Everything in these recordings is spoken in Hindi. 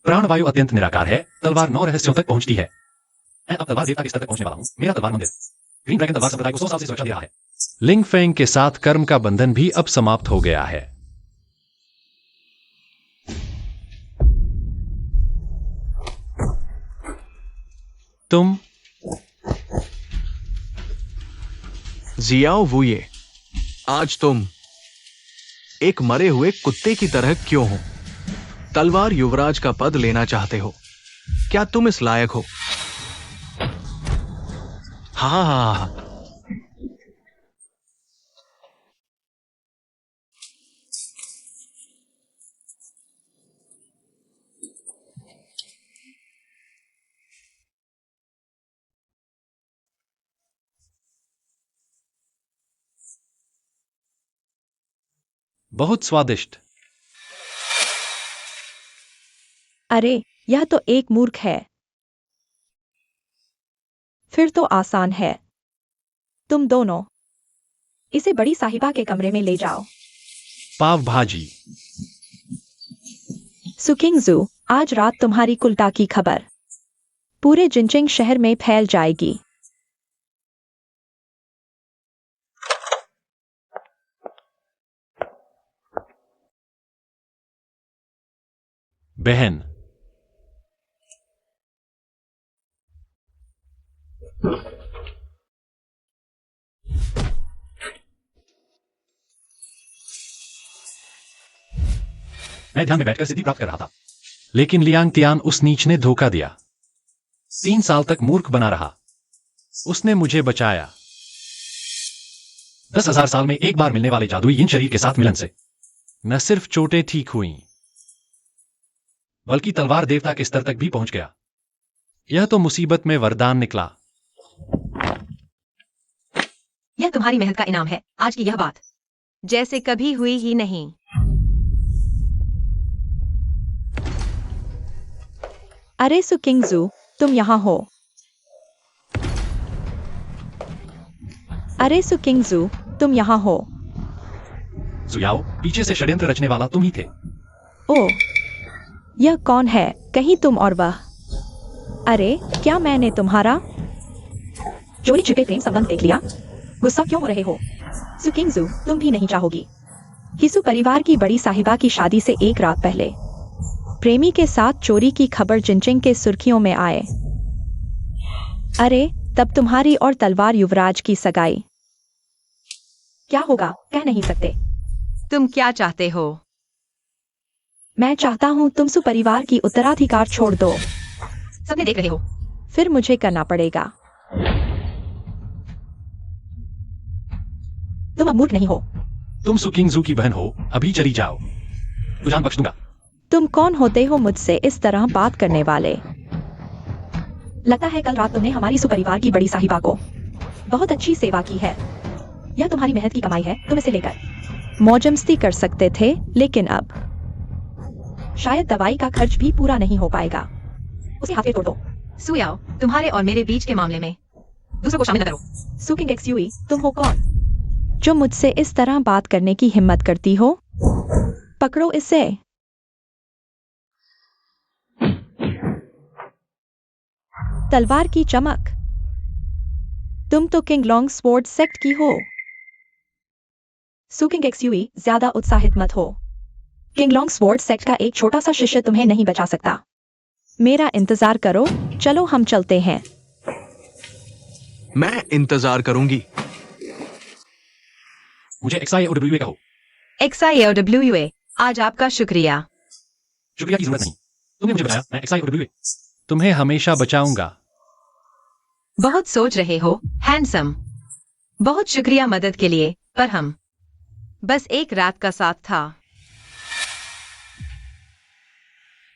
प्राणवायु अत्यंत निराकार है। तलवार 9 रहस्यों तक पहुंचती है। मैं अब तलवार देवता के स्तर तक पहुंचने वाला हूं। मेरा तलवार मंदिर ग्रीन ड्रैगन तलवार संप्रदाय को 100 साल से सुरक्षा दे रहा है। लिंग फेंग के साथ कर्म का बंधन भी अब समाप्त हो गया है। तुम जियाओ वुये, आज तुम एक मरे हुए कुत्ते की तरह क्यों हो? तलवार युवराज का पद लेना चाहते हो? क्या तुम इस लायक हो? हाँ। बहुत स्वादिष्ट। अरे, यह तो एक मूर्ख है। फिर तो आसान है। तुम दोनों इसे बड़ी साहिबा के कमरे में ले जाओ। पाव भाजी। सुकिंगजू, आज रात तुम्हारी कुलटा की खबर पूरे जिनचिंग शहर में फैल जाएगी। बहन, मैं ध्यान में बैठकर सिद्धि प्राप्त कर रहा था, लेकिन लियांग तियान उस नीच ने धोखा दिया। 3 साल तक मूर्ख बना रहा। उसने मुझे बचाया। 10,000 साल में एक बार मिलने वाले जादुई इन शरीर के साथ मिलन से न सिर्फ चोटें ठीक हुईं, बल्कि तलवार देवता के स्तर तक भी पहुंच गया। यह तो मुसीबत में वरदान निकला। यह तुम्हारी मेहनत का इनाम है। आज की यह बात जैसे कभी हुई ही नहीं। अरे सुकिंगजू, तुम यहाँ हो। अरे सुकिंगजू, तुम यहाँ हो। सुयाओ, पीछे से षड्यंत्र रचने वाला तुम ही थे। ओह, यह कौन है? कहीं तुम और वह? अरे, क्या मैंने तुम्हारा चोरी छिपे प्रेम संबंध देख लिया? गुस्सा क्यों हो रहे हो? सुकिंगजू, तुम भी नहीं चाहोगी। हिसु परिवार की बड़ी साहिबा की शादी से एक रात पहले प्रेमी के साथ चोरी की खबर जिनचिंग के सुर्खियों में आए। अरे, तब तुम्हारी और तलवार युवराज की सगाई। क्या होगा कह नहीं सकते। तुम क्या चाहते हो? मैं चाहता हूँ तुम सुपरिवार की उत्तराधिकार छोड़ दो। सबने देख रहे हो। फिर मुझे करना पड़ेगा। तुम अब मूर्ख नहीं हो। तुम सुकिंगजू की बहन हो। अभी चली जाओ, तुझान बख्श दूंगा। तुम कौन होते हो मुझसे इस तरह बात करने वाले? लगता है कल रात तुमने हमारी सुपरिवार की बड़ी साहिबा को बहुत अच्छी सेवा की है। यह तुम्हारी मेहनत की कमाई है। तुम इसे लेकर मौजमस्ती कर सकते थे, लेकिन अब शायद दवाई का खर्च भी पूरा नहीं हो पाएगा। उसे हाथ तोड़ दो। सुयाओ, तुम्हारे और मेरे बीच के मामले में दूसरों को शामिल न करो। सुकिंग एक्सयूई, तुम हो कौन जो मुझसे इस तरह बात करने की हिम्मत करती हो? पकड़ो इसे। तलवार की चमक। तुम तो किंग लॉन्ग स्वॉर्ड सेक्ट की हो। सुकिंग एक्सयूई, ज्यादा उत्साहित मत हो। किंग लॉन्ग स्वॉर्ड सेक्ट का एक छोटा सा शिष्य तुम्हें नहीं बचा सकता। मेरा इंतजार करो। चलो हम चलते हैं। मैं इंतजार करूंगी। मुझे XIOWA कहो। XIOWA, आज आपका शुक्रिया। शुक्रिया की जरूरत नहीं। तुमने मुझे बताया। मैं XIOWA तुम्हें हमेशा बचाऊंगा। बहुत सोच रहे हो, हैंडसम। बहुत शुक्रिया मदद के लिए, पर हम बस एक रात का साथ था।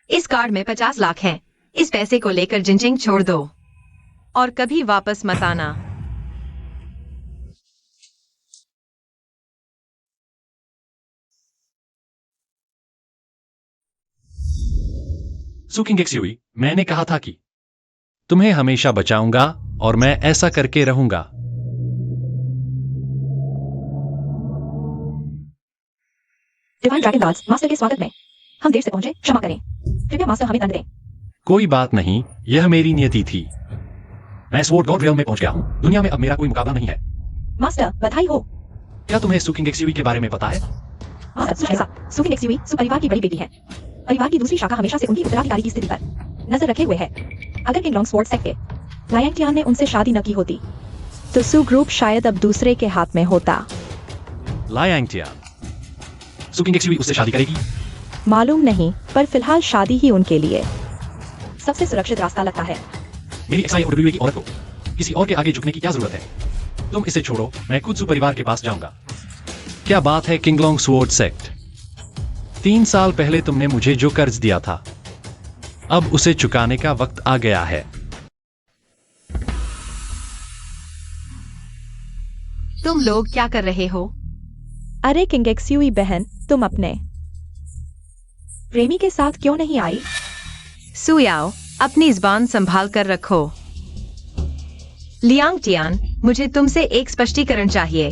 इस कार्ड में 50 लाख हैं। इस पैसे को लेकर जिनचिंग छोड़ दो और कभी वापस मत आना। सुकिंग एक्सयूई, मैंने कहा था कि तुम्हें हमेशा बचाऊंगा और मैं ऐसा करके रहूंगा। डिवाइन ड्रैगन लॉर्ड्स मास्टर के स्वागत में हम देर से पहुंचे, क्षमा करें। कृपया मास्टर हमें दंड दें। कोई बात नहीं, यह मेरी नियति थी। मैं स्वॉर्ड गॉड रियल्म में पहुंच गया हूँ। दुनिया में अब मेरा कोई मुकाबला नहीं है। मास्टर बधाई हो। क्या तुम्हें सुकिंग एक्सयूवी के बारे में पता है? मास्टर सुन ऐसा, सुकिंग एक्सयूवी सु परिवार की बड़ी बेटी है। परिवार की दूसरी शाखा हमेशा से उनकी उत्तराधिकारी की स्थिति पर नजर रखे हुए है। अगर किंग लॉन्ग स्वॉर्ड सेक्ट के लायंगटियान ने उनसे शादी न की होती तो सु ग्रुप शायद अब दूसरे के हाथ में होता। लायांगटियान सुकिंग एक्सयूवी उससे शादी करेगी? मालूम नहीं, पर फिलहाल शादी ही उनके लिए सबसे सुरक्षित रास्ता लगता है। मेरी XIOWA की औरत को किसी और के आगे झुकने की क्या जरूरत है? तुम इसे छोड़ो, मैं खुद सु परिवार के पास जाऊंगा। क्या बात है किंगलोंग स्वॉर्ड सेक्ट। 3 साल पहले तुमने मुझे जो कर्ज दिया था, अब उसे चुकाने का वक्त आ गया है। तुम लोग क्या कर रहे हो? अरे किंग एक्सयूवी बहन, तुम अपने प्रेमी के साथ क्यों नहीं आई? सुयाओ, अपनी जुबान संभाल कर रखो। लियांग टियान, मुझे तुमसे एक स्पष्टीकरण चाहिए।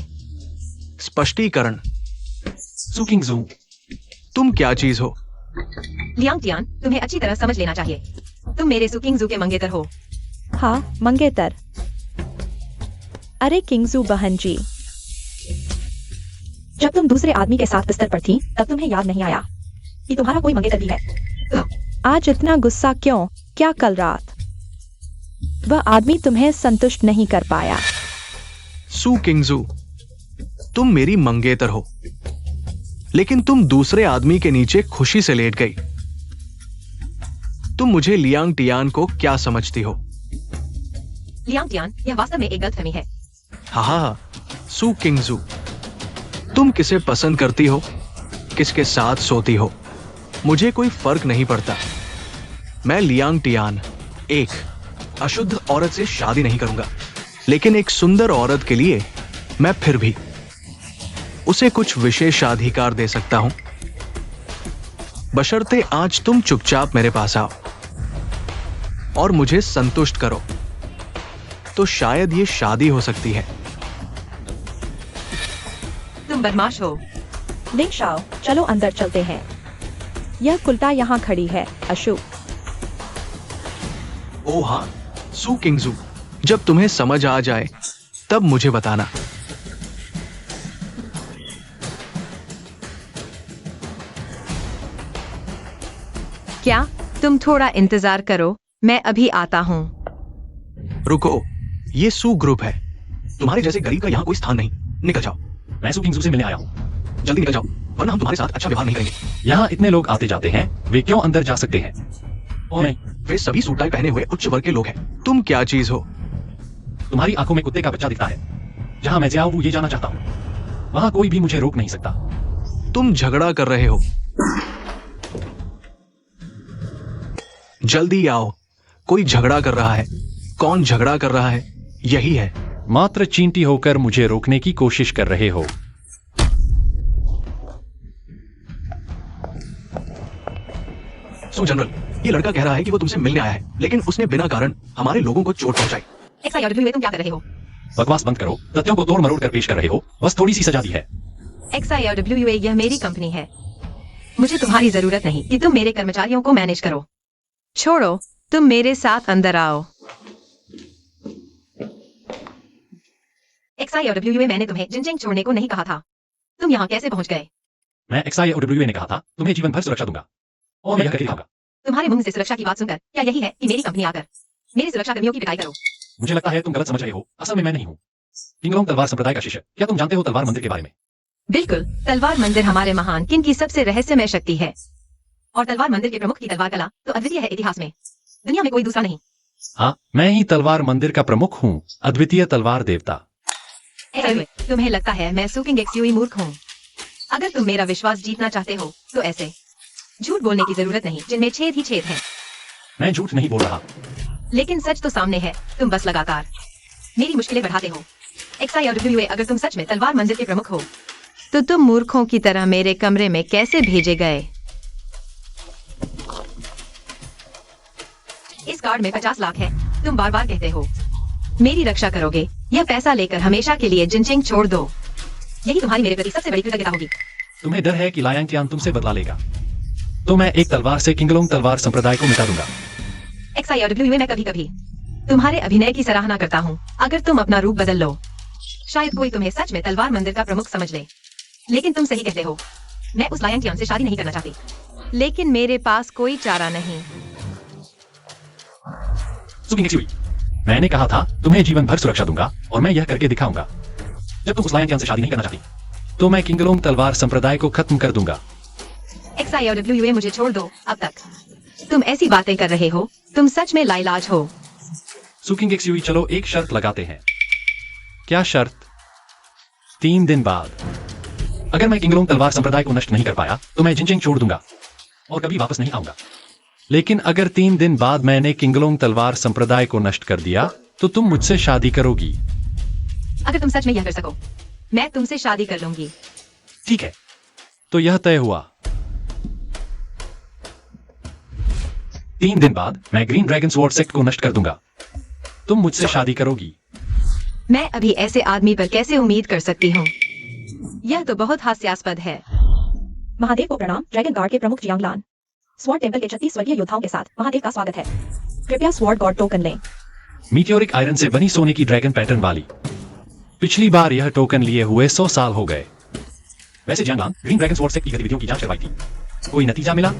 स्पष्टीकरण? सुकिंग जू, तुम क्या चीज हो? लियांग टियान, तुम्हें अच्छी तरह समझ लेना चाहिए। तुम मेरे सुकिंग जू के मंगेतर हो। हाँ, मंगेतर। अरे किंगजू बहन जी, जब तुम दूसरे आदमी के साथ बिस्तर पर थी तब तुम्हें याद नहीं आया कि तुम्हारा कोई मंगेतर भी है? आज इतना गुस्सा क्यों? क्या कल रात वह आदमी तुम्हें संतुष्ट नहीं कर पाया? सु किंगजू, तुम मेरी मंगेतर हो, लेकिन तुम दूसरे आदमी के नीचे खुशी से लेट गई। तुम मुझे लियांग टियान को क्या समझती हो? लियांग टियान, यह वास्तव में एक गलतफहमी है। हाँ, सु किंगजू, तुम किसे पसंद करती हो, किसके साथ सोती हो, मुझे कोई फर्क नहीं पड़ता। मैं लियांग टियान एक अशुद्ध औरत से शादी नहीं करूंगा, लेकिन एक सुंदर औरत के लिए मैं फिर भी उसे कुछ विशेषाधिकार दे सकता हूं, बशर्ते आज तुम चुपचाप मेरे पास आओ और मुझे संतुष्ट करो, तो शायद ये शादी हो सकती है। तुम बदमाश हो। लिंग शाओ, चलो अंदर चलते हैं। यह कुल्टा यहाँ खड़ी है, अशु। ओ हाँ, सु किंगजू, जब तुम्हें समझ आ जाए तब मुझे बताना। क्या? तुम थोड़ा इंतजार करो, मैं अभी आता हूँ। रुको, ये सु ग्रुप है, तुम्हारे जैसे गरीब का यहाँ कोई स्थान नहीं। निकल जाओ। मैं सुकिंग जू से मिलने आया हूँ। जल्दी निकल जाओ, वरना हम तुम्हारे साथ अच्छा व्यवहार नहीं करेंगे। यहाँ इतने लोग आते जाते हैं, वे क्यों अंदर जा सकते हैं? और मैं, वे सभी सूट टाई पहने हुए उच्च वर्ग के लोग हैं। तुम क्या चीज हो? तुम्हारी आंखों में कुत्ते का बच्चा दिखता है। जहाँ मैं जाऊँ ये जाना चाहता हूँ, वहाँ कोई भी मुझे रोक नहीं सकता। तुम झगड़ा कर रहे हो। जल्दी आओ, कोई झगड़ा कर रहा है। कौन झगड़ा कर रहा है? यही है। मात्र चींटी होकर मुझे रोकने की कोशिश कर रहे हो। सो जनरल, ये लड़का कह रहा है कि वो तुमसे मिलने आया है, लेकिन उसने बिना कारण हमारे लोगों को चोट पहुंचाई। XIOWA, तुम क्या कर रहे हो? बकवास बंद करो, तथ्यों को तोड़ मरोड़ कर पेश कर रहे हो। बस थोड़ी सी सजा दी है। XIOWA, यह मेरी कंपनी है। मुझे तुम्हारी जरूरत नहीं कि तुम मेरे कर्मचारियों को मैनेज करो। छोड़ो, तुम मेरे साथ अंदर आओ। XIOWA, मैंने तुम्हें जिनजिंग छोड़ने को नहीं कहा था। तुम यहाँ कैसे पहुंच गए? मैं XIOWA ने कहा था तुम्हें जीवन भर सुरक्षा दूंगा, और मैं यह करके दिखाऊंगा। तुम्हारे मुंह से सुरक्षा की बात सुनकर क्या यही है कि मेरी कंपनी आकर मेरी सुरक्षा कर्मियों की पिटाई करो? मुझे लगता है तुम गलत समझ रहे हो। असल में मैं नहीं हूँ किंगलोंग तलवार संप्रदाय का शिष्य। क्या तुम जानते हो तलवार मंदिर के बारे में? बिल्कुल, तलवार मंदिर हमारे महान किंग की सबसे रहस्यमय शक्ति है, और तलवार मंदिर के प्रमुख की तलवार कला तो अद्वितीय है। इतिहास में दुनिया में कोई दूसरा नहीं। हाँ, मैं ही तलवार मंदिर का प्रमुख हूँ, अद्वितीय तलवार देवता। तुम्हें लगता है मैं सुकिंग एक्सयूवी मूर्ख हूँ? अगर तुम मेरा विश्वास जीतना चाहते हो तो ऐसे झूठ बोलने की जरूरत नहीं जिनमें छेद ही छेद है। मैं झूठ नहीं बोल रहा, लेकिन सच तो सामने है। तुम बस लगातार मेरी मुश्किलें बढ़ाते हो। XIOWA, अगर तुम सच में तलवार मंदिर के प्रमुख हो तो तुम मूर्खों की तरह मेरे कमरे में कैसे भेजे गए? इस कार्ड में 50 लाख है। तुम बार बार कहते हो मेरी रक्षा करोगे। यह पैसा लेकर हमेशा के लिए जिनजिंग छोड़ दो। यही तुम्हारी मेरे प्रति सबसे बड़ी कृतज्ञता होगी। तुम्हें डर है कि लायांग टियान तुमसे बदला लेगा। तो मैं एक तलवार से किंगलोंग तलवार संप्रदाय को मिटा दूंगा। XIOWA मैं कभी कभी तुम्हारे अभिनय की सराहना करता हूँ। अगर तुम अपना रूप बदल लो, शायद कोई तुम्हें सच में तलवार मंदिर का प्रमुख समझ ले। लेकिन तुम सही कहते हो, मैं उस लायन टियान से शादी नहीं करना चाहती। लेकिन मेरे पास कोई चारा नहीं। सु किंग एक्सयूवी, मैंने कहा था तुम्हें जीवन भर सुरक्षा दूंगा और मैं यह करके दिखाऊंगा। जब तुम उस लायन टियान से शादी नहीं करना चाहती, तो मैं किंगलोंग तलवार संप्रदाय को खत्म कर दूंगा। XIOWA मुझे छोड़ दो। अब तक तुम ऐसी बातें कर रहे हो, तुम सच में लाइलाज हो। सु किंग एक्सयूवी, चलो एक शर्त लगाते हैं। क्या शर्त? 3 दिन बाद अगर मैं किंगलोंग तलवार संप्रदाय को नष्ट नहीं कर पाया, तो मैं जिनजिंग छोड़ दूंगा और कभी वापस नहीं आऊंगा। लेकिन अगर 3 दिन बाद मैंने किंगलोंग तलवार संप्रदाय को नष्ट कर दिया, तो तुम मुझसे शादी करोगी। अगर तुम सच में यह कर सको, मैं तुमसे शादी कर लूंगी। ठीक है, तो यह तय हुआ। 3 दिन बाद मैं ग्रीन ड्रैगन स्वॉर्ड सेक्ट को नष्ट कर दूंगा। तुम मुझसे शादी करोगी। मैं अभी ऐसे आदमी पर कैसे उम्मीद कर सकती हूँ? यह तो बहुत हास्यास्पद है। महादेव को प्रणाम। ड्रैगन गार्ड के प्रमुख जियांगलान। स्वॉर्ड टेम्पल के 36 स्वर्गीय योद्धाओं के साथ महादेव का स्वागत है। कृपया स्वॉर्ड गॉड टोकन लें। मीटियोरिक आयरन से बनी सोने की ड्रैगन पैटर्न वाली। पिछली बार यह टोकन लिए हुए 100 साल हो गए। वैसे जियांगलान ग्रीन ड्रैगन स्वॉर्ड सेक्ट की गतिविधियों की जांच करवाई थी। कोई नतीजा मिला?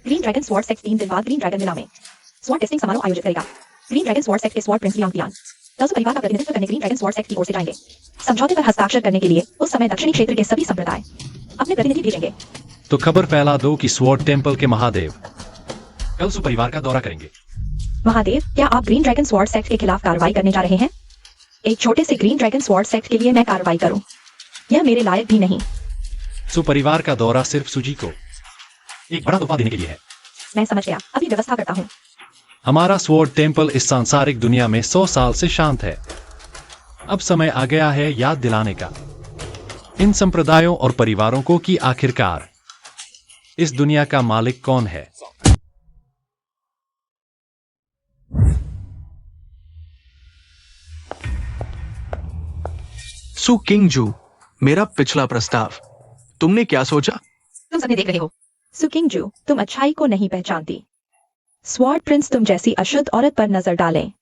ग्रीन ड्रैगन स्वॉर्ड सेक्ट 3 दिन बाद ग्रीन ड्रैगन मेला में स्वॉर्ड टेस्टिंग समारोह आयोजित करेगा। ग्रीन ड्रैगन स्वॉर्ड सेक्ट के स्वॉर्ड प्रिंस लियांग टियान तसु परिवार का प्रतिनिधित्व करने ग्रीन ड्रैगन स्वॉर्ड सेक्ट की ओर से जाएंगे। समझौते पर हस्ताक्षर करने के लिए उस समय दक्षिणी क्षेत्र के सभी संप्रदाय अपने प्रतिनिधि भेजेंगे। तो खबर फैला दो कि स्वॉर्ड टेम्पल के महादेव कल सु परिवार का दौरा करेंगे। महादेव, क्या आप ग्रीन ड्रैगन स्वॉर्ड सेक्ट के खिलाफ कार्रवाई करने जा रहे हैं? एक छोटे से ग्रीन ड्रैगन स्वॉर्ड सेक्ट के लिए मैं कार्रवाई करूं, यह मेरे लायक भी नहीं। सु परिवार का दौरा सिर्फ सुजी को एक बड़ा तोहफा देने के लिए है। मैं समझ गया, अभी व्यवस्था करता हूँ। हमारा स्वॉर्ड टेम्पल इस सांसारिक दुनिया में 100 साल से शांत है। अब समय आ गया है याद दिलाने का इन संप्रदायों और परिवारों को कि आखिरकार इस दुनिया का मालिक कौन है। सु किंगजू, मेरा पिछला प्रस्ताव, तुमने क्या सोचा? तुम सबने देख रहे हो। सुकिंगजू, तुम अच्छाई को नहीं पहचानती। स्वॉर्ड प्रिंस तुम जैसी अशुद्ध औरत पर नजर डालें,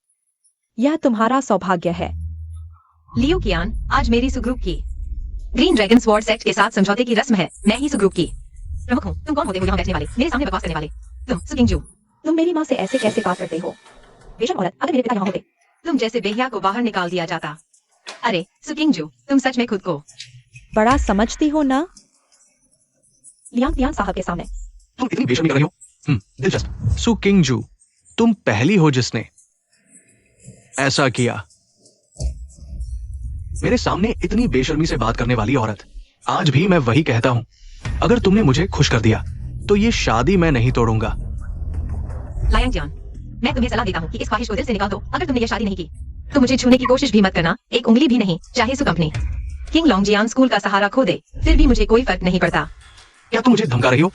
यह तुम्हारा सौभाग्य है। लियो कियान, आज मेरी सुग्रुप की ग्रीन ड्रैगन स्वॉर्ड सेक्ट के साथ समझौते की रस्म है। मैं ही सुग्रुप की प्रमुख हूँ। तुम कौन होते हो यहाँ बैठने वाले, मेरे सामने बकवास करने वाले? तुम सुकिंगजू। तुम मेरी माँ से ऐसे कैसे बात करते हो? बेशक औरत, अगर मेरे पिता यहाँ होते। तुम जैसे बेहिया को बाहर निकाल दिया जाता। अरे सुकिंगजू, तुम सच में खुद को बड़ा समझती हो ना? लियांग टियान साहब के सामने तुम इतनी बेशर्मी कर रही हो। दिलचस्प। सु किंगजू, तुम पहली हो जिसने ऐसा किया। मेरे सामने इतनी बेशर्मी से बात करने वाली औरत। आज भी मैं वही कहता हूं, अगर तुमने मुझे खुश कर दिया तो ये शादी मैं नहीं तोड़ूंगा। लायन टियान, मैं तुम्हें सलाह देता हूँ कि इस ख्वाहिश को दिल से निकाल दो। अगर तुमने यह शादी नहीं की, तो मुझे छूने की कोशिश भी मत करना, एक उंगली भी नहीं, चाहे सु कंपनी किंग लॉन्गजियान स्कूल का सहारा खो दे, फिर भी मुझे कोई फर्क नहीं पड़ता। क्या तुम मुझे धमका रही हो?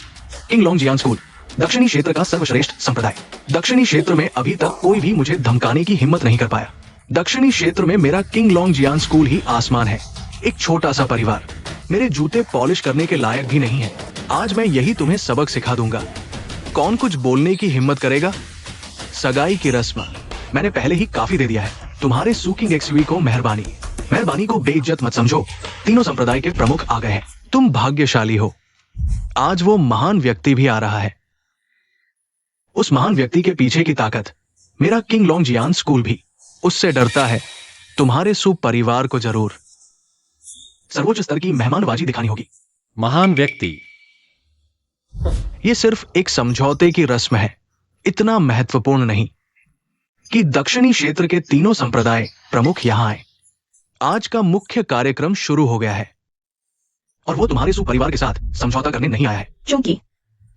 किंग लॉन्गजियान स्कूल, दक्षिणी क्षेत्र का सर्वश्रेष्ठ संप्रदाय। दक्षिणी क्षेत्र में अभी तक कोई भी मुझे धमकाने की हिम्मत नहीं कर पाया। दक्षिणी क्षेत्र में मेरा किंग लॉन्गजियान स्कूल ही आसमान है। एक छोटा सा परिवार मेरे जूते पॉलिश करने के लायक भी नहीं है। आज मैं यही तुम्हें सबक सिखा दूंगा। कौन कुछ बोलने की हिम्मत करेगा? सगाई की रस्म मैंने पहले ही काफी दे दिया है। तुम्हारे सु किंग एक्सयूवी को मेहरबानी को बेइज्जत मत समझो। तीनों संप्रदाय के प्रमुख आ गए हैं। तुम भाग्यशाली हो। आज वो महान व्यक्ति भी आ रहा है। उस महान व्यक्ति के पीछे की ताकत, मेरा किंग लॉन्गजियान स्कूल भी उससे डरता है। तुम्हारे सु परिवार को जरूर सर्वोच्च स्तर की मेहमानबाजी दिखानी होगी। महान व्यक्ति, ये सिर्फ एक समझौते की रस्म है, इतना महत्वपूर्ण नहीं कि दक्षिणी क्षेत्र के तीनों संप्रदाय प्रमुख यहां आए। आज का मुख्य कार्यक्रम शुरू हो गया है और वो तुम्हारे सु परिवार के साथ समझौता करने नहीं आया है। क्योंकि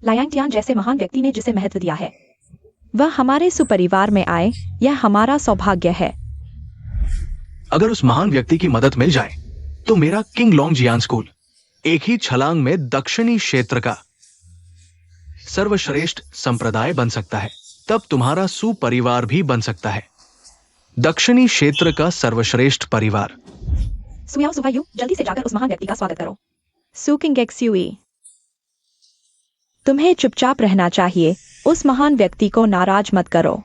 लायांग टियान जैसे महान व्यक्ति ने जिसे महत्व दिया है, वह हमारे सुपरिवार में आए, यह हमारा सौभाग्य है। अगर उस महान व्यक्ति की मदद मिल जाए तो मेरा किंग लॉन्गजियान स्कूल एक ही छलांग में दक्षिणी क्षेत्र का सर्वश्रेष्ठ संप्रदाय बन सकता है। तब तुम्हारा सु परिवार भी बन सकता है, दक्षिणी क्षेत्र का सर्वश्रेष्ठ परिवार। सुयाओ सुभायु, जल्दी से जाकर उस महान व्यक्ति का स्वागत करो। सु किंग एक्सयूवी, तुम्हें चुपचाप रहना चाहिए। उस महान व्यक्ति को नाराज मत करो,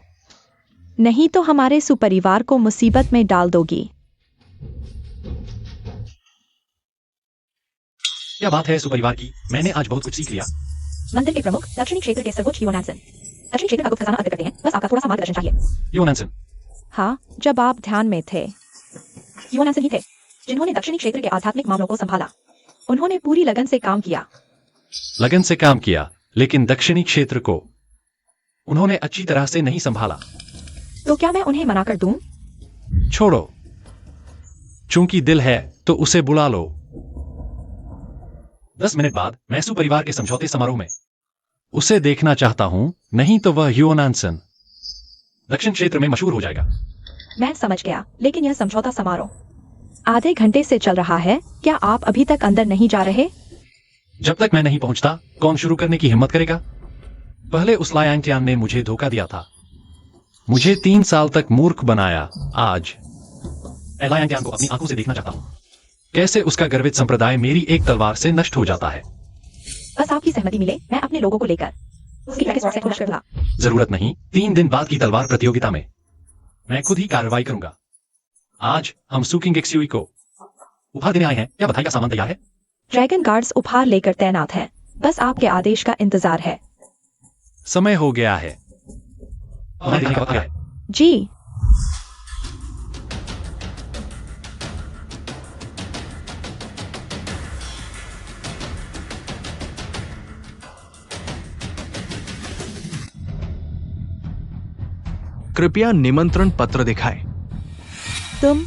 नहीं तो हमारे सुपरिवार को मुसीबत में डाल दोगी। क्या बात है सुपरिवार की, मैंने आज बहुत कुछ सीख लिया। मंदिर के प्रमुख दक्षिणी क्षेत्र के सर्वोच्च योनासन दक्षिणी क्षेत्र का गुप्त खजाना अर्पित करते हैं। बस आपका थोड़ा सा मार्गदर्शन चाहिए। योनासन, हाँ, जब आप ध्यान में थे, योनासन ही थे जिन्होंने दक्षिणी क्षेत्र के आध्यात्मिक मामलों को संभाला। उन्होंने पूरी लगन से काम किया। लगन से काम किया, लेकिन दक्षिणी क्षेत्र को उन्होंने अच्छी तरह से नहीं संभाला। तो क्या मैं उन्हें मना कर दूं? छोड़ो, चूंकि दिल है तो उसे बुला लो। 10 मिनट बाद मैं सुपरिवार के समझौते समारोह में उसे देखना चाहता हूं, नहीं तो वह योनासन दक्षिण क्षेत्र में मशहूर हो जाएगा। मैं समझ गया, लेकिन यह समझौता समारोह आधे घंटे से चल रहा है। क्या आप अभी तक अंदर नहीं जा रहे? जब तक मैं नहीं पहुंचता, कौन शुरू करने की हिम्मत करेगा? पहले उस लायांगटियान ने मुझे धोखा दिया था, मुझे 3 साल तक मूर्ख बनाया। आज लायांगटियान को अपनी आंखों से देखना चाहता हूं, कैसे उसका गर्वित संप्रदाय मेरी एक तलवार से नष्ट हो जाता है। बस आपकी सहमति मिले, मैं अपने लोगों को लेकर उसकी प्रैक्टिस को नष्ट करूंगा। जरूरत नहीं, 3 दिन बाद की तलवार प्रतियोगिता में मैं खुद ही कार्रवाई करूंगा। आज हम सुकिंग एक्सयूई को उपहार देने आए हैं। क्या बधाई का सामान तैयार है? ड्रैगन गार्ड्स उपहार लेकर तैनात हैं। बस आपके आदेश का इंतजार है। समय हो गया है, हमें देने का वक्त आ गया है। जी। कृपया निमंत्रण पत्र दिखाएं। तुम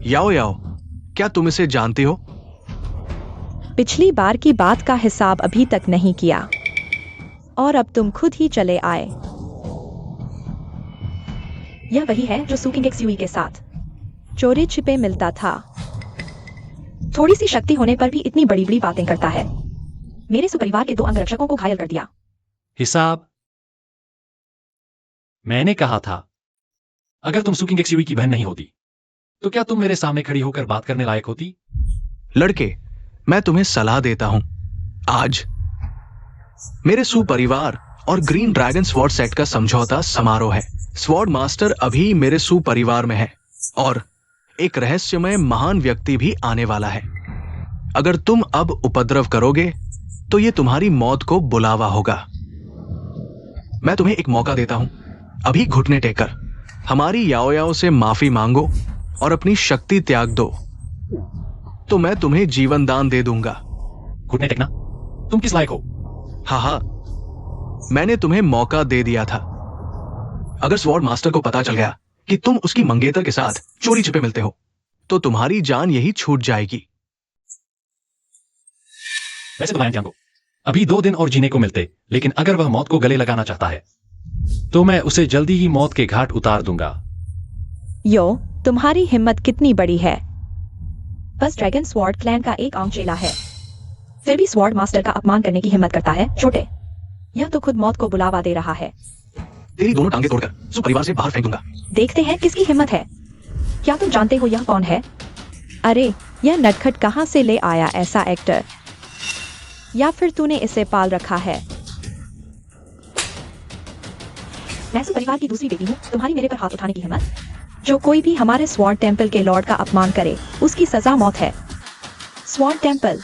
याओ याओ, क्या तुम इसे जानती हो? पिछली बार की बात का हिसाब अभी तक नहीं किया और अब तुम खुद ही चले आए। यह वही है जो सुकिंग एक्सयूई के साथ चोरी छिपे मिलता था। थोड़ी सी शक्ति होने पर भी इतनी बड़ी बड़ी बातें करता है। मेरे सुपरिवार के 2 अंगरक्षकों को घायल कर दिया। हिसाब? मैंने कहा था, अगर तुम सुकिंग एक्सयूई की बहन नहीं होती तो क्या तुम मेरे सामने खड़ी होकर बात करने लायक होती? लड़के, मैं तुम्हें सलाह देता हूं। आज मेरे सुपरिवार और ग्रीन ड्रैगन स्वॉर्ड सेट का समझौता समारोह है। स्वॉर्ड मास्टर अभी मेरे सुपरिवार में है और एक रहस्यमय महान व्यक्ति भी आने वाला है। अगर तुम अब उपद्रव करोगे तो यह तुम्हारी मौत को बुलावा होगा। मैं तुम्हें एक मौका देता हूं। अभी घुटने टेककर हमारी याओ याओ से माफी मांगो और अपनी शक्ति त्याग दो, तो मैं तुम्हें जीवन दान दे दूंगा। घुटने टेकना? तुम किस लायक हो? हाँ, मैंने तुम्हें मौका दे दिया था। अगर स्वॉर्ड मास्टर को पता चल गया कि तुम उसकी मंगेतर के साथ चोरी छिपे मिलते हो, तो तुम्हारी जान यही छूट जाएगी। वैसे तो लायांगटियान को अभी 2 दिन और जीने को मिलते, लेकिन अगर वह मौत को गले लगाना चाहता है तो मैं उसे जल्दी ही मौत के घाट उतार दूंगा। यो, तुम्हारी हिम्मत कितनी बड़ी है। बस ड्रैगन स्वॉर्ड क्लैन का एक आम चेला है, फिर भी स्वॉर्ड मास्टर का अपमान करने की हिम्मत करता है। छोटे, यह तो खुद मौत को बुलावा दे रहा है। तेरी दोनों टांगे तोड़कर सुपरिवार से बाहर फेंक दूंगा। देखते हैं किसकी हिम्मत है। क्या तुम जानते हो यह कौन है? अरे, यह नटखट कहां से ले आया ऐसा एक्टर? या फिर तूने इसे पाल रखा है? मैं सुपरिवार की दूसरी बेटी हूँ। तुम्हारी मेरे पर हाथ उठाने की हिम्मत? जो कोई भी हमारे स्वॉर्ड टेम्पल के लॉर्ड का अपमान करे, उसकी सजा मौत है। स्वॉर्ड टेम्पल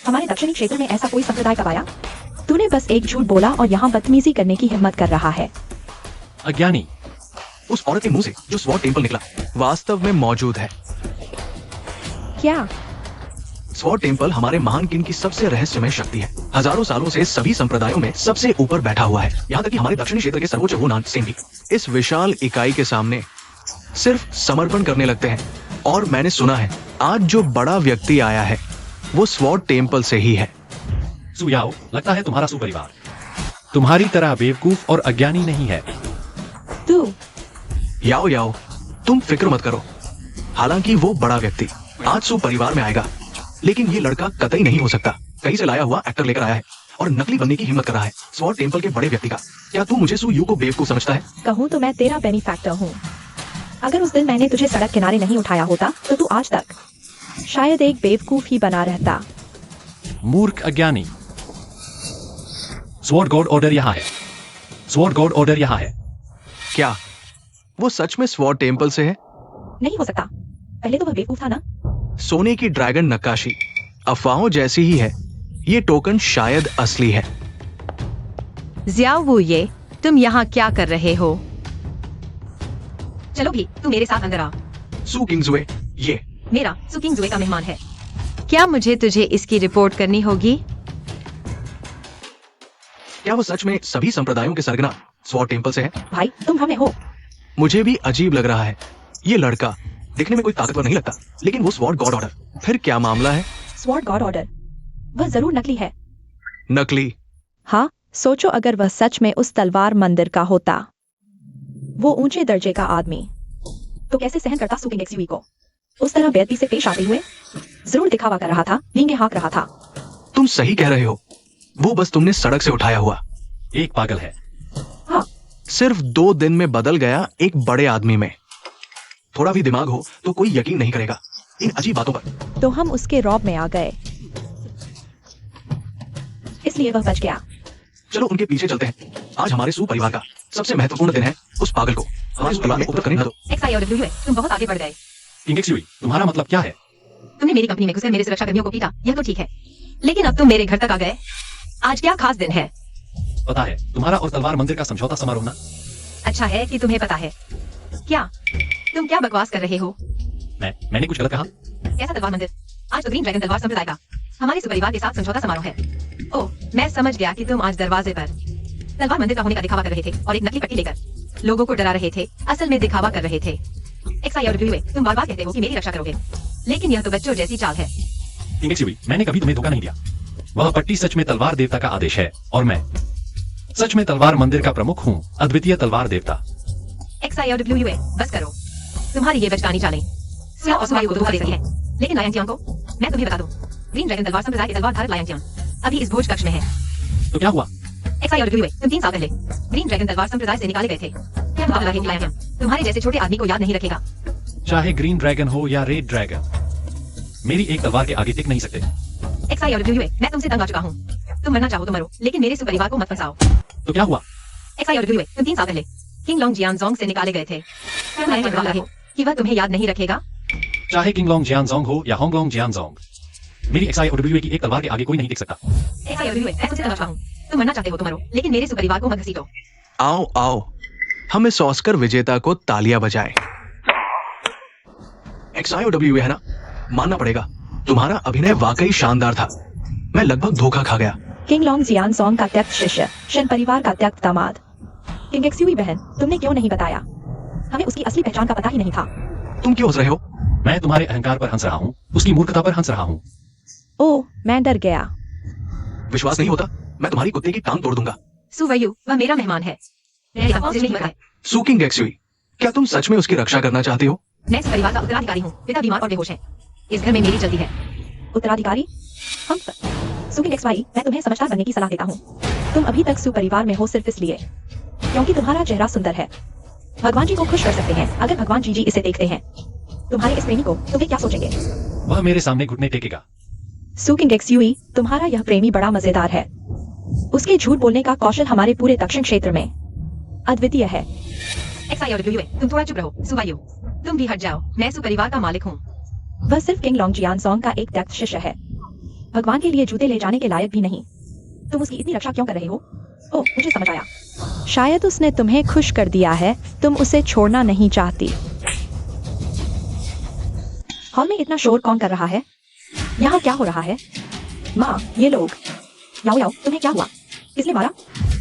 हमारे दक्षिणी क्षेत्र में ऐसा कोई संप्रदाय कब आया? तूने बस एक झूठ बोला और यहाँ बदतमीजी करने की हिम्मत कर रहा है। अज्ञानी, उस औरत के मुंह से जो स्वॉर्ड टेम्पल निकला वास्तव में मौजूद है। क्या? स्वॉर्ड टेम्पल हमारे महान किंग की सबसे रहस्यमय शक्ति है। हजारों सालों से सभी संप्रदायों में सबसे ऊपर बैठा हुआ है, यहाँ तक कि हमारे दक्षिणी क्षेत्र के सर्वोच्च वुनान सेन भी इस विशाल इकाई के सामने सिर्फ समर्पण करने लगते हैं। और मैंने सुना है आज जो बड़ा व्यक्ति आया है वो स्वॉर्ड टेम्पल से ही है। सुयाओ, लगता है तुम्हारा सुपरिवार तुम्हारी तरह बेवकूफ और अज्ञानी नहीं है। तू याओ याओ, तुम फिक्र मत करो। हालांकि वो बड़ा व्यक्ति आज सुपरिवार में आएगा, लेकिन ये लड़का कतई नहीं हो सकता। कहीं से लाया हुआ एक्टर लेकर आया है और नकली बनने की हिम्मत कर रहा है स्वॉर्ड टेम्पल के बड़े व्यक्ति का। क्या तू मुझे सु यू को बेवकूफ समझता है? कहूँ तो मैं तेरा बेनिफैक्टर हूँ। अगर उस दिन मैंने तुझे सड़क किनारे नहीं उठाया होता तो तू आज तक शायद एक बेवकूफ ही बना रहता। मूर्ख अज्ञानी, स्वॉर्ड गॉड ऑर्डर यहाँ है। स्वॉर्ड गॉड ऑर्डर यहाँ है। क्या वो सच में स्वॉर्ड टेम्पल से है? नहीं हो सकता, पहले तो वह बेवकूफ था ना। सोने की ड्रैगन नक्काशी अफवाहों जैसी ही है। ये टोकन शायद असली है। जियाओ वो ये, तुम यहाँ क्या कर रहे हो? चलो भी, तू मेरे साथ अंदर आ। सू किंग्सवे, ये मेरा सुकिंग जुए का मेहमान है। क्या मुझे तुझे इसकी रिपोर्ट करनी होगी? क्या वो सच में सभी संप्रदायों के सरगना स्वॉर्ड टेम्पल से है? भाई तुम हमें हो। मुझे भी अजीब लग रहा है। ये लड़का दिखने में कोई ताकतवर नहीं लगता, लेकिन वो स्वॉर्ड गॉड ऑर्डर, फिर क्या मामला है? स्वॉर्ड गॉड ऑर्डर, वह जरूर नकली है। नकली? हाँ, सोचो अगर वह सच में उस तलवार मंदिर का होता, वो ऊंचे दर्जे का आदमी, तो कैसे सहन करता सुकिंग एक्सयूवी को? उस तरह बेअदबी से पेश आते हुए जरूर दिखावा कर रहा था, नींगे हाँक रहा था। तुम सही कह रहे हो। वो बस तुमने सड़क से उठाया हुआ एक पागल है। हाँ, सिर्फ 2 दिन में बदल गया एक बड़े आदमी में। थोड़ा भी दिमाग हो तो कोई यकीन नहीं करेगा इन अजीब बातों पर। तो हम उसके रौब में आ गए, इसलिए वह बच गया। चलो उनके पीछे चलते हैं। आज हमारे सू परिवार का सबसे महत्वपूर्ण दिन है। उस पागल को हमारे सू परिवार में उपलब्ध करने न दो। XIOW है, तुम बहुत आगे बढ़ गए। किंग एक्सयूवी, तुम्हारा मतलब क्या है? तुमने मेरी कंपनी में घुसकर मेरे सुरक्षा कर्मियों को पीटा, यह तो ठीक है, लेकिन अब तुम मेरे घर तक आ गए। आज क्या खास दिन है? पता है, तुम्हारा और तलवार मंदिर का समझौता समारोह ना। अच्छा है कि तुम्हें पता है। क्या तुम क्या बकवास कर रहे हो? मैंने कुछ गलत कहा? कैसा तलवार मंदिर? आज तो ग्रीन ड्रैगन तलवार संप्रदाय का हमारे सुपरिवार के साथ समझौता समारोह है। ओह, मैं समझ गया कि तुम आज दरवाजे पर तलवार मंदिर का होने का दिखावा कर रहे थे और एक नकली पट्टी लेकर लोगों को डरा रहे थे, असल में दिखावा कर रहे थे। XIOW, तुम बार बार कहते हो कि मेरी रक्षा करोगे, लेकिन यह तो बच्चों जैसी चाल है। किंग एक्सयूवी, मैंने कभी तुम्हें धोखा नहीं दिया। वह पट्टी सच में तलवार देवता का आदेश है और मैं सच में तलवार मंदिर का प्रमुख हूँ, अद्वितीय तलवार देवता। XIOW, बस करो। तुम्हारी ये बचकानी चालें सिया और सुवायु को धोखा दे रही है, लेकिन लायंग को मैं तुम्हें बता दूं, ग्रीन ड्रैगन तलवार संप्रदाय के तलवार धारक लायंग अभी इस भोज कक्ष में है। तो क्या हुआ? XIOW, तुम 3 साल पहले ग्रीन ड्रैगन तलवार संप्रदाय से निकाले गए थे। क्या मुकाबला है लायंग? तुम्हारे जैसे छोटे आदमी को याद नहीं रखेगा। चाहे ग्रीन ड्रैगन हो या रेड ड्रैगन, मेरी एक तलवार के आगे टिक नहीं सकते। XIOW, मैं तुमसे तंग आ चुका हूँ। तुम मरना चाहो तो मरो, लेकिन मेरे सुपरिवार को मत फंसाओ। तो क्या हुआ? XIOW, तुम 3 साल पहले किंग लॉन्ग जियानजोंग से निकाले गए थे। क्या मैं जवाब रहे कि वह तुम्हें याद नहीं रखेगा? चाहे किंग लॉन्ग जियानजोंग हो या होंगलोंग जियानजोंग, मेरी XIOW की एक तलवार के आगे कोई नहीं टिक सकता। XIOW, मैं तुमसे तंग आ चुका हूँ। तुम मरना चाहते हो तो मरो, लेकिन मेरे सुपरिवार को मत घसीटो। आओ आओ, हम इस ऑस्कर विजेता को तालियां बजाएं। XIOW है ना, मानना पड़ेगा तुम्हारा अभिनय वाकई शानदार था। मैं लगभग धोखा खा गया। किंग लॉन्ग जियानसोंग का त्यक्त शिष्य, शन परिवार का त्यक्त दामाद। किंग एक्सयूवी बहन, तुमने क्यों नहीं बताया? हमें उसकी असली पहचान का पता ही नहीं था। तुम क्यों हंस रहे हो? मैं तुम्हारे अहंकार पर हंस रहा हूँ, उसकी मूर्खता पर हंस रहा हूँ। ओह, मैं डर गया। विश्वास नहीं होता मैं तुम्हारी कुत्ते की टांग तोड़ दूंगा। सुवयु, वह मेरा मेहमान है। मैंने कहा मुझे नहीं पता है। सुकिंग एक्सयूवी, क्या तुम सच में उसकी रक्षा करना चाहते हो? मैं इस परिवार का उत्तराधिकारी हूँ। पिता बीमार और बेहोश है। इस घर में मेरी चलती है। उत्तराधिकारी? हम सुकिंग एक्सवाई, मैं तुम्हें समझदार बनने की सलाह देता हूँ। तुम अभी तक सुपरिवार में हो सिर्फ इसलिए क्योंकि तुम्हारा चेहरा सुंदर है। भगवान जी को खुश कर सकते हैं अगर भगवान जी इसे देखते हैं। तुम्हारे इस प्रेमी को तो वे क्या सोचेंगे? वह मेरे सामने घुटने टेकेगा। सुकिंग एक्सयूवी, तुम्हारा यह प्रेमी बड़ा मजेदार है। उसके झूठ बोलने का कौशल हमारे पूरे दक्षिण क्षेत्र में अद्वितीय है। XIOW, तुम थोड़ा चुप रहो। सुवयु, तुम भी हट जाओ। मैं सुपरिवार का मालिक हूँ। वह सिर्फ किंग लॉन्ग जियानसोंग का एक त्यक्त शिष्य है। भगवान के लिए जूते ले जाने के लायक भी नहीं। तुम उसकी इतनी रक्षा क्यों कर रहे हो? ओह, मुझे समझ आया। शायद उसने तुम्हें खुश कर दिया है, तुम उसे छोड़ना नहीं चाहती। हॉल में इतना शोर कौन कर रहा है? यहाँ क्या हो रहा है? माँ, ये लोग। याओ याओ, तुम्हें क्या हुआ? किसने मारा?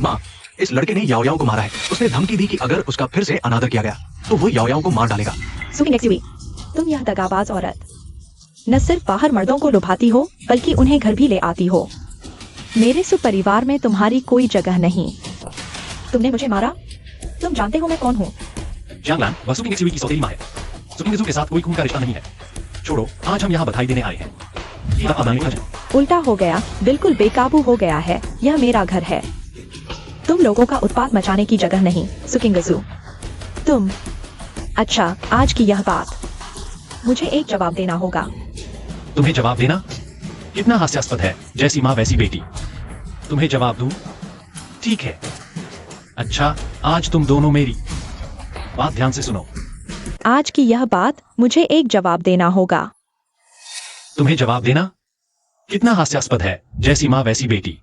माँ, इस लड़के ने याओ याओ को मारा है। उसने धमकी दी कि अगर उसका फिर से अनादर किया गया तो वो याओ याओ को मार डालेगा। सुकिंग एक्सयूवी, तुम यह दगाबाज औरत न सिर्फ बाहर मर्दों को लुभाती हो बल्कि उन्हें घर भी ले आती हो। मेरे सुपरिवार में तुम्हारी कोई जगह नहीं। तुमने मुझे मारा? तुम जानते हो मैं कौन हूँ? जानलान, वह सुकिंग एक्सयूवी की सौतेली माँ है। सुकिंग एक्सयूवी के साथ कोई खून का रिश्ता नहीं है। छोड़ो, आज हम यहाँ बधाई देने आए हैं। यह अदानी है। उल्टा हो गया, बिल्कुल बेकाबू हो गया है। यह मेरा घर है, तुम लोगों का उत्पात मचाने की जगह नहीं। सुकिंगजू, तुम। अच्छा, आज की यह बात, मुझे एक जवाब देना होगा। तुम्हें जवाब देना? कितना हास्यास्पद है। जैसी माँ वैसी बेटी। तुम्हें जवाब दूं? ठीक है। अच्छा, आज तुम दोनों मेरी बात ध्यान से सुनो। आज की यह बात मुझे एक जवाब देना होगा। तुम्हें जवाब देना? कितना हास्यास्पद है, जैसी माँ वैसी बेटी।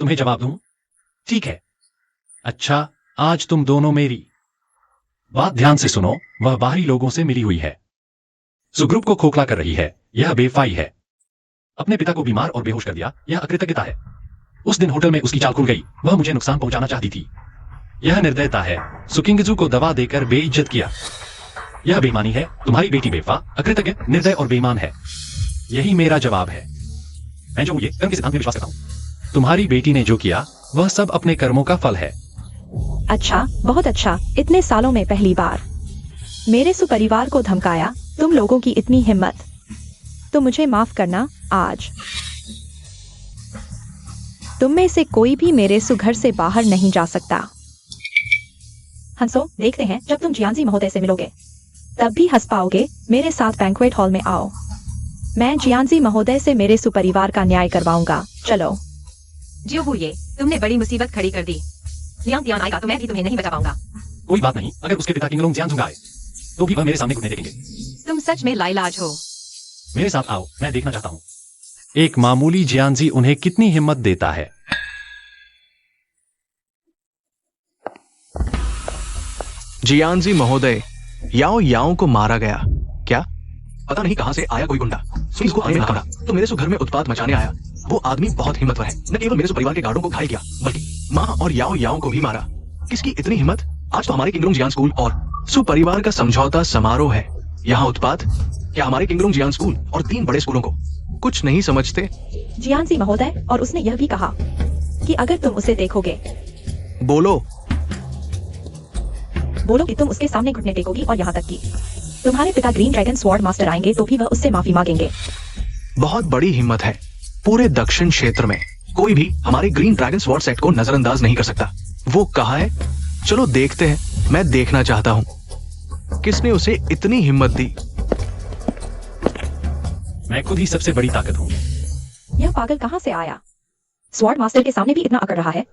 तुम्हें जवाब दूं? ठीक है। अच्छा, आज तुम दोनों मेरी बात ध्यान से सुनो। वह बाहरी लोगों से मिली हुई है, सुग्रुप को खोखला कर रही है। यह बेवफाई है। अपने पिता को बीमार और बेहोश कर दिया, यह अकृतज्ञता है। उस दिन होटल में उसकी चाल खुल गई, वह मुझे नुकसान पहुंचाना चाहती थी। यह निर्दयता है। सुकिंगजू को दवा देकर बेइज्जत किया, यह बेईमानी है। तुम्हारी बेटी बेवफा, अकृतज्ञ, निर्दय और बेईमान है। यही मेरा जवाब है। मैं जो हूं, ये कर्म के सिद्धांत में विश्वास करता हूं। तुम्हारी बेटी ने जो किया वह सब अपने कर्मों का फल है। अच्छा, बहुत अच्छा। इतने सालों में पहली बार मेरे सुपरिवार को धमकाया। तुम लोगों की इतनी हिम्मत। तो मुझे माफ करना। आज तुम में से कोई भी मेरे सुघर से बाहर नहीं जा सकता। हंसो, देखते हैं जब तुम जियांजी महोदय से मिलोगे तब भी हंस पाओगे। मेरे साथ बैंक्वेट हॉल में आओ। मैं जियांजी महोदय से मेरे सुपरिवार का न्याय करवाऊंगा। चलो। जियो ये तुमने बड़ी मुसीबत खड़ी कर दी। लियांग तियान आएगा तो मैं भी तुम्हें नहीं बचा पाऊंगा। कोई बात नहीं, अगर उसके पिता किंगलोंग जियांजुंग आए तो भी वह मेरे सामने घुटने टेकेंगे। तुम सच में लाइलाज हो। मेरे साथ आओ, मैं देखना चाहता हूं एक मामूली जियांजी उन्हें कितनी हिम्मत देता है। जियांजी महोदय, याओ याओ को मारा गया। क्या? पता नहीं कहां से आया कोई गुंडा। सुनिस को आने में पड़ा तो मेरे घर में उत्पात मचाने आया। वो आदमी बहुत हिम्मतवर है। न केवल मेरे परिवार के गार्डों को घायल किया बल्कि माँ और याओ याओ को भी मारा। किसकी इतनी हिम्मत? आज तो हमारे किंगलोंग जियान स्कूल और सुपरिवार का समझौता समारोह है। यहाँ उत्पात? क्या हमारे किंगलोंग जियान स्कूल और 3 बड़े स्कूलों को कुछ नहीं समझते? जियांजी महोदय, और उसने यह भी कहा कि अगर तुम उसे देखोगे, बोलो कि तुम उसके सामने घुटने टेकोगी और यहाँ तक कि तुम्हारे पिता ग्रीन ड्रैगन स्वॉर्ड मास्टर आएंगे तो भी वह उससे माफी मांगेंगे। बहुत बड़ी हिम्मत है। पूरे दक्षिण क्षेत्र में कोई भी हमारे ग्रीन ड्रैगन स्वॉर्ड सेट को नजरअंदाज नहीं कर सकता। वो कहाँ है? चलो देखते हैं। मैं देखना चाहता हूँ किसने उसे इतनी हिम्मत दी। मैं खुद ही सबसे बड़ी ताकत हूँ। यह पागल कहाँ से आया? स्वॉर्ड मास्टर के सामने भी इतना अकड़ रहा है।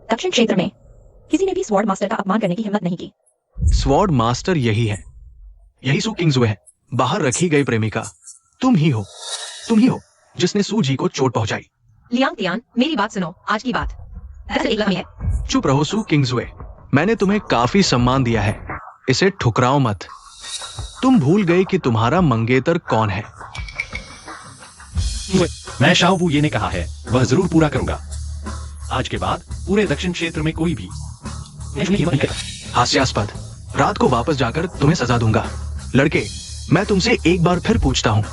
दक्षिण क्षेत्र में किसी ने भी स्वॉर्ड मास्टर का अपमान करने की हिम्मत नहीं की। स्वॉर्ड मास्टर यही है, यही सू किंगजुए है, बाहर रखी गई प्रेमिका। तुम ही हो जिसने सू जी को चोट पहुंचाई। लियांग तियान, मेरी बात सुनो। आज की बात दरअसल एक लम्हे है। चुप रहो सू किंगजुए, मैंने तुम्हें काफी सम्मान दिया है, इसे ठुकराओ मत। तुम भूल गए कि तुम्हारा मंगेतर कौन है। मैं शाओ वू ये ने कहा है, वह जरूर पूरा करूंगा। आज के बाद पूरे दक्षिण क्षेत्र में कोई भी हास्यास्पद। रात को वापस जाकर तुम्हें सजा दूंगा। लड़के, मैं तुमसे एक बार फिर पूछता हूँ,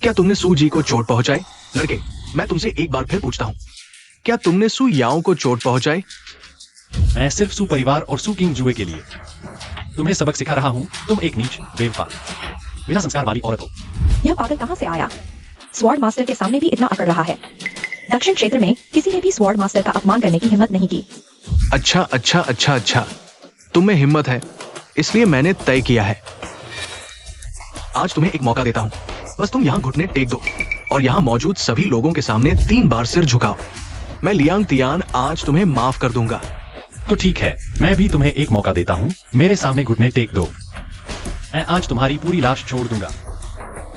क्या तुमने सू जी को चोट पहुंचाई? लड़के, मैं तुमसे एक बार फिर पूछता हूँ, क्या तुमने सू याओ को चोट पहुंचाई? मैं सिर्फ सू परिवार और सू किंग जुए के लिए तुम्हें सबक सिखा रहा हूँ। तुम एक नीच, बेवफा, बिना संस्कार वाली औरत हो। यह पागल कहाँ से आया? स्वॉर्ड मास्टर के सामने भी इतना अकड़ रहा है। दक्षिण क्षेत्र में किसी ने भी स्वॉर्ड मास्टर का अपमान करने की हिम्मत नहीं की। अच्छा, तुम में हिम्मत है, इसलिए मैंने तय किया है। आज तुम्हें एक मौका देता हूँ। बस तुम यहाँ घुटने टेक दो और यहाँ मौजूद सभी लोगों के सामने 3 बार सिर झुकाओ। मैं लियांग तियान आज तुम्हें माफ कर दूंगा। तो ठीक है, मैं भी तुम्हें एक मौका देता हूँ। मेरे सामने घुटने टेक दो। मैं आज तुम्हारी पूरी लाश छोड़ दूंगा।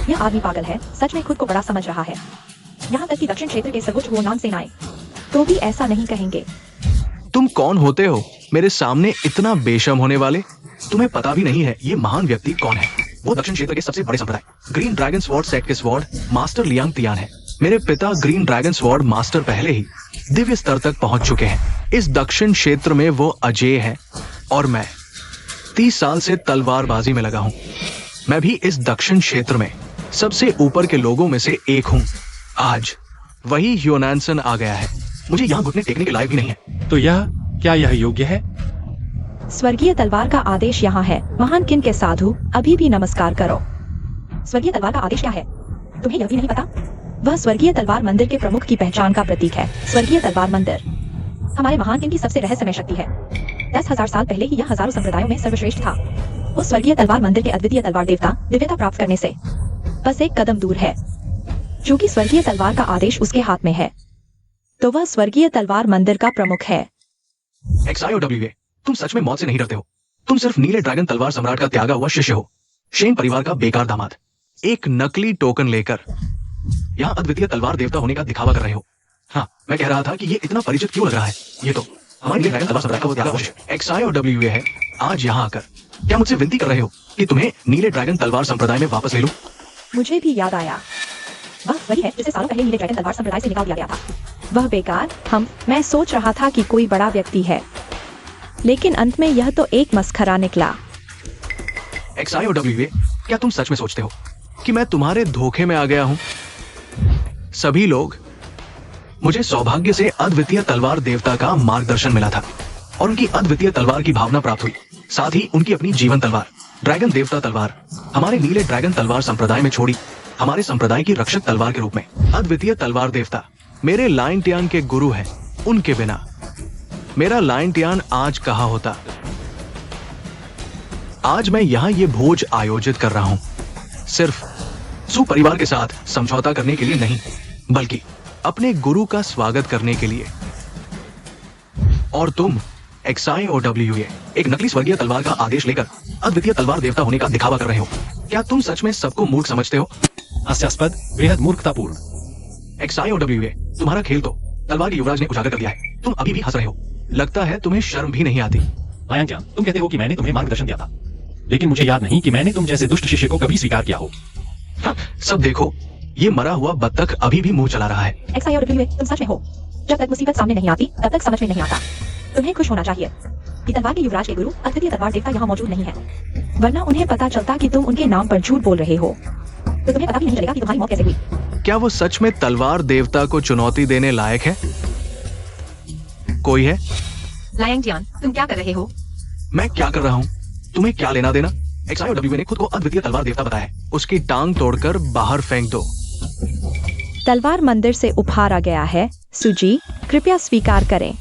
यह आदमी पागल है, सच में खुद को बड़ा समझ रहा है। यहाँ तक कि दक्षिण क्षेत्र के सर्वोच्च हुआनान सेनाएं तो भी ऐसा नहीं कहेंगे। तुम कौन होते हो मेरे सामने इतना बेशर्म होने वाले? तुम्हें पता भी नहीं है ये महान व्यक्ति कौन है। वो दक्षिण क्षेत्र के सबसे बड़े संप्रदाय ग्रीन ड्रैगन स्वॉर्ड सेट के स्वॉर्ड मास्टर लियांग तियान है। मेरे पिता ग्रीन ड्रैगन स्वॉर्ड मास्टर पहले ही दिव्य स्तर तक पहुंच चुके हैं। इस दक्षिण क्षेत्र में वो अजय है और मैं 30 साल से तलवारबाजी में लगा हूं। मैं भी इस दक्षिण क्षेत्र में सबसे ऊपर के लोगों में से एक हूं। आज वही ह्योनानसन आ गया है। मुझे यहाँ घुटने टेकने के लायक भी नहीं है। तो क्या यह योग्य है? स्वर्गीय तलवार का आदेश यहाँ है। महान किन के साधु, अभी भी नमस्कार करो। स्वर्गीय तलवार का आदेश क्या है? तुम्हें यह भी नहीं पता? वह स्वर्गीय तलवार मंदिर के प्रमुख की पहचान का प्रतीक है। स्वर्गीय तलवार मंदिर हमारे महान किन की सबसे रहस्यमय शक्ति है। 10,000 साल पहले ही यह हजारों संप्रदायों में सर्वश्रेष्ठ था। उस स्वर्गीय तलवार मंदिर के अद्वितीय तलवार देवता दिव्यता प्राप्त करने से बस एक कदम दूर है। चूंकि स्वर्गीय तलवार का आदेश उसके हाथ में है तो वह स्वर्गीय तलवार मंदिर का प्रमुख है। XIOWA, तुम सच में मौत से नहीं डरते हो। तुम सिर्फ नीले ड्रैगन तलवार सम्राट का त्यागा हुआ शिष्य हो, शेन परिवार का बेकार दामाद। एक नकली टोकन लेकर यहाँ अद्वितीय तलवार देवता होने का दिखावा कर रहे हो। हाँ, मैं कह रहा था कि ये इतना परिचित क्यों लग रहा है। ये तो हमारे नीले ड्रैगन तलवार सम्राट का वो त्यागा हुआ शिष्य XIOWA है। आज यहाँ आकर क्या मुझसे विनती कर रहे हो कि तुम्हें नीले ड्रैगन तलवार संप्रदाय में वापस ले लूं? मुझे भी याद आया, वह वही है जिसे सालों पहले नीले ड्रैगन तलवार संप्रदाय से निकाल दिया गया था। वह बेकार, मैं सोच रहा था कि कोई बड़ा व्यक्ति है, लेकिन अंत में यह तो एक मस्खरा निकला। XIOWA, क्या तुम सच में सोचते हो कि मैं तुम्हारे धोखे में आ गया हूं? सभी लोग, मुझे सौभाग्य से अद्वितीय तलवार देवता का मार्गदर्शन मिला था और उनकी अद्वितीय तलवार की भावना प्राप्त हुई। साथ ही उनकी अपनी जीवन तलवार ड्रैगन देवता तलवार हमारे नीले ड्रैगन तलवार संप्रदाय में छोड़ी, हमारे संप्रदाय की रक्षक तलवार के रूप में। अद्वितीय तलवार देवता मेरे लाइन टियान के गुरु हैं। उनके बिना मेरा लाइन टियान आज कहाँ होता। आज मैं यहाँ ये भोज आयोजित कर रहा हूँ सिर्फ सु परिवार के साथ समझौता करने के लिए नहीं, बल्कि अपने गुरु का स्वागत करने के लिए। और तुम XIOWA, एक नकली स्वर्गीय तलवार का आदेश लेकर अद्वितीय तलवार देवता होने का दिखावा कर रहे हो। क्या तुम सच में सबको मूर्ख समझते हो? हास्यास्पद, बेहद मूर्खतापूर्ण। XIOWA, तुम्हारा खेल तो तलवार के युवराज ने उजागर कर दिया है। तुम अभी भी हंस रहे हो। लगता है तुम्हें शर्म भी नहीं आती। लायन, तुम कहते हो कि मैंने तुम्हें मार्गदर्शन दिया था, लेकिन मुझे याद नहीं कि मैंने तुम जैसे दुष्ट शिष्य को कभी स्वीकार किया हो। हाँ, सब देखो, ये मरा हुआ बत्तख अभी भी मुंह चला रहा है। XIOWA, तुम सच में हो। जब तक मुसीबत सामने नहीं आती तब तक समझ में नहीं आता। तुम्हें खुश होना चाहिए कि तलवार के युवराज के गुरु अद्वितीय तलवार देवता यहाँ मौजूद नहीं है, वरना उन्हें पता चलता कि तुम उनके नाम पर झूठ बोल रहे हो तो तुम्हें पता भी नहीं चलेगा कि तुम्हारी मौत कैसे हुई। क्या वो सच में तलवार देवता को चुनौती देने लायक है? कोई है? लायंग टियान, तुम क्या कर रहे हो? मैं क्या कर रहा हूँ? तुम्हें क्या लेना देना? XIOWA ने खुद को अद्वितीय तलवार देवता बताया है। उसकी टांग तोड़कर बाहर फेंक दो। तलवार मंदिर से उपहारा गया है। सुजी, कृपया स्वीकार करें।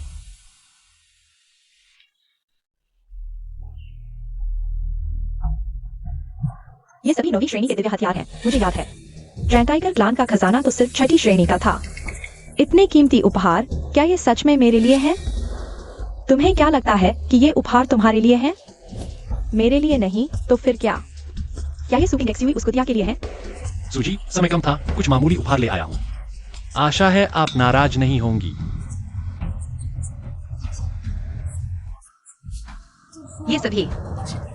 ये सभी 9वीं श्रेणी के दिव्य हथियार हैं, मुझे याद है। ग्रैंड टाइगर क्लान का खजाना तो सिर्फ 6ठी श्रेणी का था। इतने कीमती उपहार, क्या ये सच में मेरे लिए हैं? तुम्हें क्या लगता है कि ये उपहार तुम्हारे लिए हैं? मेरे लिए नहीं तो फिर क्या? क्या ये सुकिंग एक्सयूवी उस कुतिया के लिए है? सूजी, समय कम था, कुछ मामूली उपहार ले आया हूँ। आशा है आप नाराज नहीं होंगी। ये सभी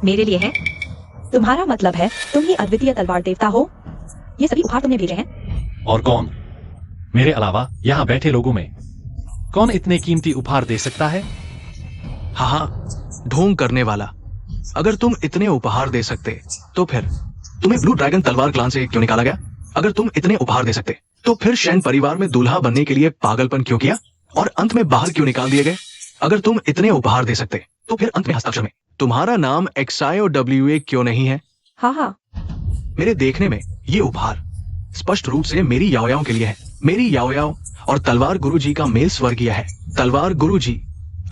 मेरे लिए है। तुम्हारा मतलब है तुम ही अद्वितीय तलवार देवता हो? ये सभी उपहार तुमने भेजे हैं? और कौन? मेरे अलावा यहाँ बैठे लोगों में कौन इतने कीमती उपहार दे सकता है? हाँ, ढोंग करने वाला। अगर तुम इतने उपहार दे सकते तो फिर तुम्हें ब्लू ड्रैगन तलवार क्लान से क्यों निकाला गया? अगर तुम इतने उपहार दे सकते तो फिर शैन परिवार में दूल्हा बनने के लिए पागलपन क्यों किया और अंत में बाहर क्यों निकाल दिए गए? अगर तुम इतने उपहार दे सकते तो फिर अंत में हस्ताक्षर में तुम्हारा नाम XIOWA क्यों नहीं है? हाँ, मेरे देखने में ये उपहार स्पष्ट रूप से मेरी याओयाओं के लिए है। मेरी याओयाओ और तलवार गुरुजी का मेल स्वर्गीय है। तलवार गुरुजी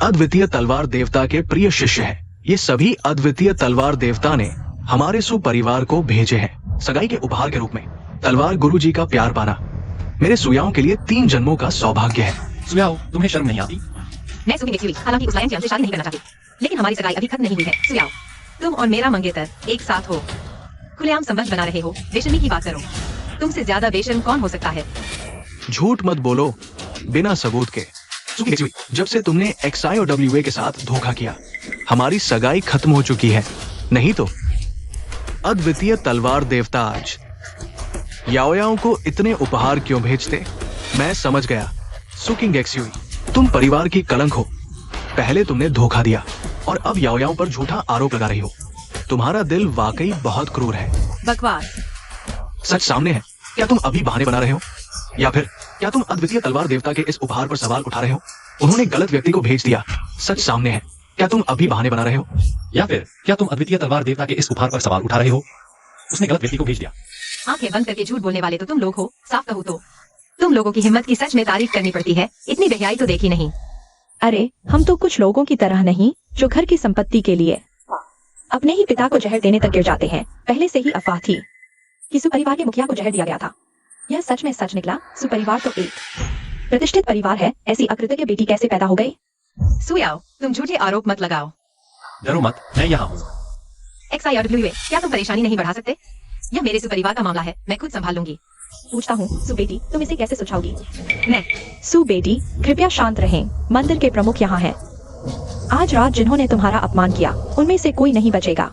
अद्वितीय तलवार देवता के प्रिय शिष्य है। ये सभी अद्वितीय तलवार देवता ने हमारे सुपरिवार को भेजे हैं सगाई के उपहार के रूप में। तलवार गुरुजी का प्यार पाना मेरे सुयाओं के लिए 3 जन्मों का सौभाग्य है। सुयाओ, तुम्हें शर्म नहीं आती? मैं सुकिंग एक्सयूवी, हालांकि उस लायन टियान से शादी नहीं करना चाहती, लेकिन हमारी सगाई अभी खत्म नहीं हुई है। सुयाओ, तुम और मेरा मंगेतर एक साथ हो, खुलेआम संबंध बना रहे हो। बेशर्मी की बात करो, तुमसे ज्यादा बेशर्म कौन हो सकता है? झूठ मत बोलो बिना सबूत के। सुकिंग एक्सयूवी, जब से तुमने XIOWA के साथ धोखा किया, हमारी सगाई खत्म हो चुकी है। नहीं तो अद्वितीय तलवार देवता आज याओयाओं को इतने उपहार क्यों भेजते? मैं समझ गया। सुकिंग एक्सयूवी, तुम परिवार की कलंक हो। पहले तुमने धोखा दिया और अब याओयाओं पर झूठा आरोप लगा रही हो। तुम्हारा दिल वाकई बहुत क्रूर है। बकवास। सच सामने है। क्या तुम अभी बहाने बना रहे हो या फिर क्या तुम अद्वितीय तलवार देवता के इस उपहार पर सवाल उठा रहे हो? उन्होंने गलत व्यक्ति को भेज दिया। सच सामने है। क्या तुम अभी बहाने बना रहे हो या फिर क्या तुम अद्वितीय तलवार देवता के इस उपहार पर सवाल उठा रहे हो? उसने गलत व्यक्ति को भेज दिया। आंखें बंद करके झूठ बोलने वाले तो तुम लोग हो। साफ कहूँ तो तुम लोगों की हिम्मत की सच में तारीफ करनी पड़ती है। इतनी बेहयाई तो देखी नहीं। अरे, हम तो कुछ लोगों की तरह नहीं जो घर की संपत्ति के लिए अपने ही पिता को जहर देने तक गिर जाते हैं। पहले से ही अफवाह थी कि सुपरिवार के मुखिया को जहर दिया गया था। यह सच में सच निकला। सुपरिवार तो एक प्रतिष्ठित परिवार है। ऐसी अकृतज्ञ बेटी कैसे पैदा हो गई? सुयाओ, तुम झूठे आरोप मत लगाओ। डरो मत, मैं यहाँ हूँ। XIOWA, क्या तुम परेशानी नहीं बढ़ा सकते? यह मेरे सुपरिवार का मामला है, मैं खुद संभाल लूंगी। पूछता हूँ सु बेटी, तुम इसे कैसे सुलझाओगी? मैं सु बेटी, कृपया शांत रहें। मंदिर के प्रमुख यहाँ हैं। आज रात जिन्होंने तुम्हारा अपमान किया, उनमें से कोई नहीं बचेगा।